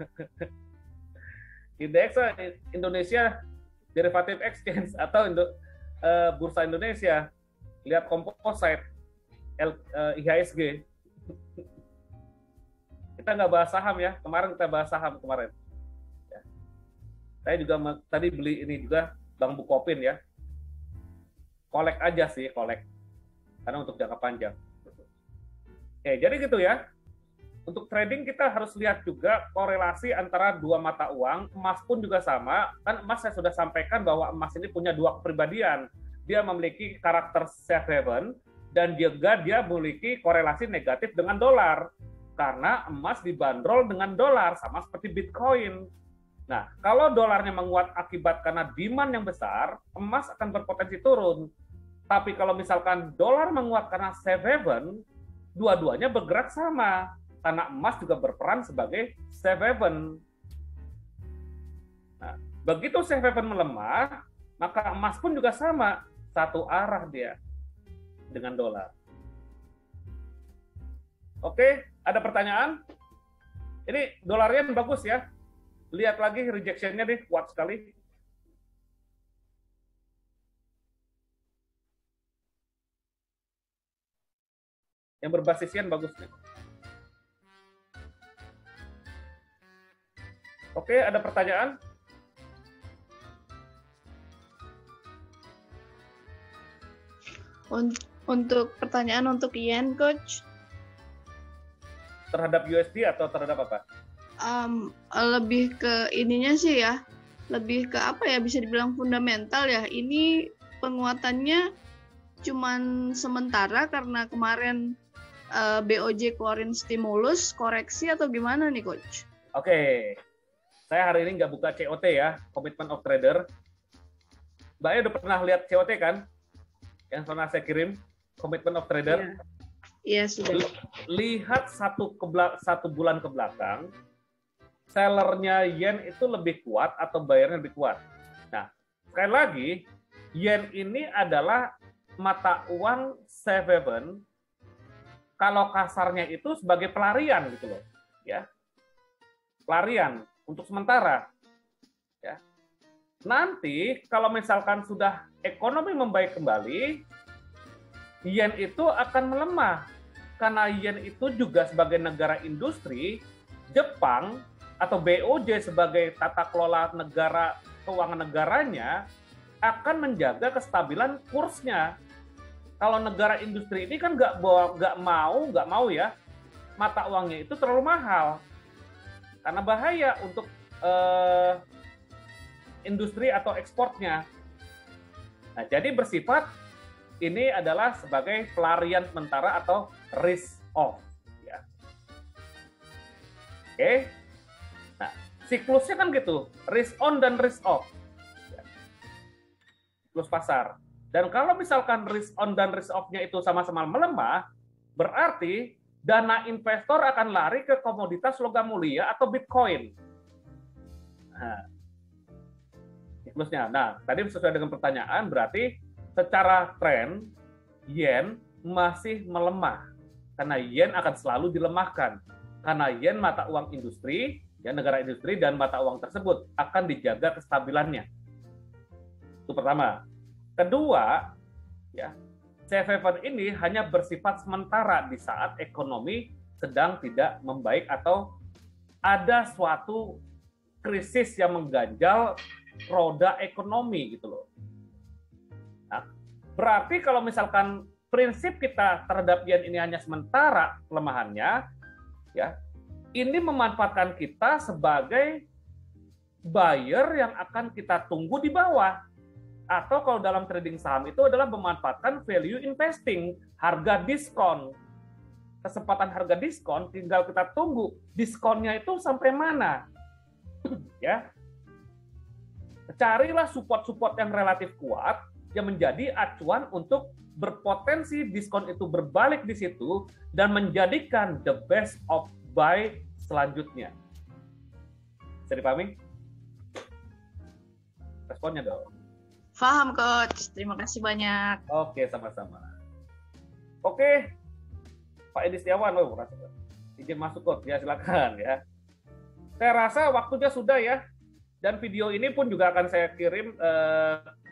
Indeks Indonesia Derivative Exchange atau Bursa Indonesia. Lihat composite IHSG. Kita nggak bahas saham ya. Kemarin kita bahas saham kemarin. Ya. Saya juga tadi beli ini juga Bank Bukopin ya. Kolek aja sih, kolek. Karena untuk jangka panjang. Oke, jadi gitu ya. untuk trading kita harus lihat juga korelasi antara dua mata uang. Emas pun juga sama. Kan emas saya sudah sampaikan bahwa emas ini punya dua kepribadian. Dia memiliki karakter safe haven dan juga dia memiliki korelasi negatif dengan dolar. Karena emas dibanderol dengan dolar sama seperti Bitcoin. Nah, kalau dolarnya menguat akibat karena demand yang besar, emas akan berpotensi turun. Tapi kalau misalkan dolar menguat karena safe haven, dua-duanya bergerak sama. Karena emas juga berperan sebagai safe haven. Nah, begitu safe haven melemah, maka emas pun juga sama, satu arah dia dengan dolar. Oke, ada pertanyaan? Ini dolarnya bagus ya. Lihat lagi rejection-nya deh, kuat sekali. Yang berbasis yen bagus nih. Oke, ada pertanyaan? Untuk pertanyaan untuk yen, Coach, Terhadap USD atau terhadap apa? lebih ke ininya sih ya, lebih ke apa ya, bisa dibilang fundamental ya. Ini penguatannya cuman sementara karena kemarin BOJ keluarin stimulus, koreksi atau gimana nih, Coach? Oke, saya hari ini nggak buka COT ya, Commitment of Trader. Mbak Aya udah pernah lihat COT kan? Yang pernah saya kirim, Commitment of Trader. Iya, sudah. Lihat satu bulan ke belakang, sellernya yen itu lebih kuat atau bayarnya lebih kuat. Nah, sekali lagi, yen ini adalah mata uang safe haven, kalau kasarnya itu sebagai pelarian gitu loh, ya. Pelarian untuk sementara. Ya. Nanti kalau misalkan sudah ekonomi membaik kembali, yen itu akan melemah. Karena yen itu juga sebagai negara industri, Jepang atau BOJ sebagai tata kelola negara keuangan negaranya akan menjaga kestabilan kursnya. Kalau negara industri ini kan nggak mau ya mata uangnya itu terlalu mahal. Karena bahaya untuk industri atau ekspornya. Nah, jadi bersifat ini adalah sebagai pelarian sementara atau risk off. Ya. Oke. Nah, siklusnya kan gitu, risk on dan risk off. Ya. Siklus pasar. Dan kalau misalkan risk on dan risk off-nya itu sama-sama melemah, berarti dana investor akan lari ke komoditas logam mulia atau Bitcoin. Nah, siklusnya. Nah, tadi sesuai dengan pertanyaan, berarti secara tren yen masih melemah. Karena yen akan selalu dilemahkan. Karena yen mata uang industri, ya negara industri dan mata uang tersebut akan dijaga kestabilannya. Itu pertama. Kedua, ya, safe haven ini hanya bersifat sementara di saat ekonomi sedang tidak membaik atau ada suatu krisis yang mengganjal roda ekonomi gitu loh. Nah, berarti kalau misalkan prinsip kita terhadap yen ini hanya sementara pelemahannya, ya, ini memanfaatkan kita sebagai buyer yang akan kita tunggu di bawah. Atau kalau dalam trading saham itu adalah memanfaatkan value investing, harga diskon. Kesempatan harga diskon tinggal kita tunggu diskonnya itu sampai mana. Ya. Carilah support-support yang relatif kuat yang menjadi acuan untuk berpotensi diskon itu berbalik di situ dan menjadikan the best of buy selanjutnya. Bisa dipahami? Responnya dong. Paham, Coach. Terima kasih banyak. Oke, sama-sama. Oke, Pak Edi Setiawan, izin masuk, Coach. Ya, silakan ya. Saya rasa waktunya sudah ya. Dan video ini pun juga akan saya kirim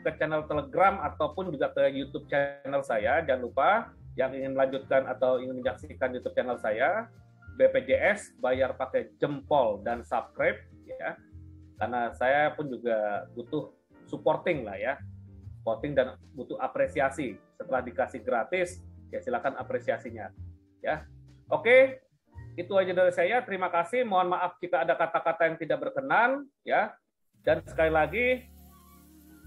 ke channel Telegram ataupun juga ke YouTube channel saya. Jangan lupa yang ingin melanjutkan atau ingin menyaksikan YouTube channel saya, BPJS bayar pakai jempol dan subscribe ya. Karena saya pun juga butuh supporting lah ya, supporting dan butuh apresiasi. Setelah dikasih gratis, ya silakan apresiasinya. Ya, oke. itu aja dari saya. Terima kasih. Mohon maaf jika ada kata-kata yang tidak berkenan, ya. Dan sekali lagi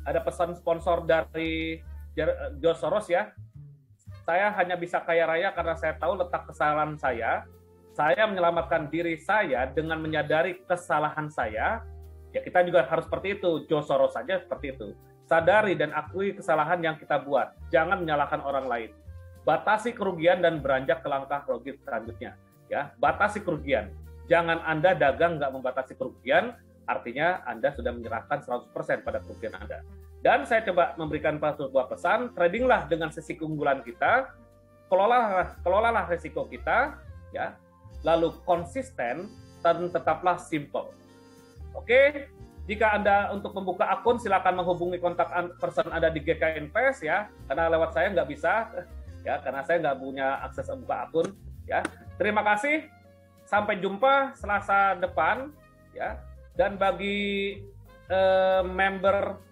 ada pesan sponsor dari George Soros, ya. Saya hanya bisa kaya raya karena saya tahu letak kesalahan saya. Saya menyelamatkan diri saya dengan menyadari kesalahan saya. Ya, kita juga harus seperti itu. George Soros saja seperti itu. Sadari dan akui kesalahan yang kita buat. Jangan menyalahkan orang lain. Batasi kerugian dan beranjak ke langkah logis selanjutnya. Ya, batasi kerugian. Jangan Anda dagang nggak membatasi kerugian, artinya Anda sudah menyerahkan 100% pada kerugian Anda. Dan saya coba memberikan sebuah pesan, tradinglah dengan sisi keunggulan kita, kelolalah risiko kita, ya, lalu konsisten dan tetaplah simple. Oke, jika Anda untuk membuka akun silakan menghubungi kontak person Anda di GK Invest, ya, karena lewat saya nggak bisa, ya, karena saya nggak punya akses membuka akun, ya. Terima kasih, sampai jumpa Selasa depan, ya. Dan bagi member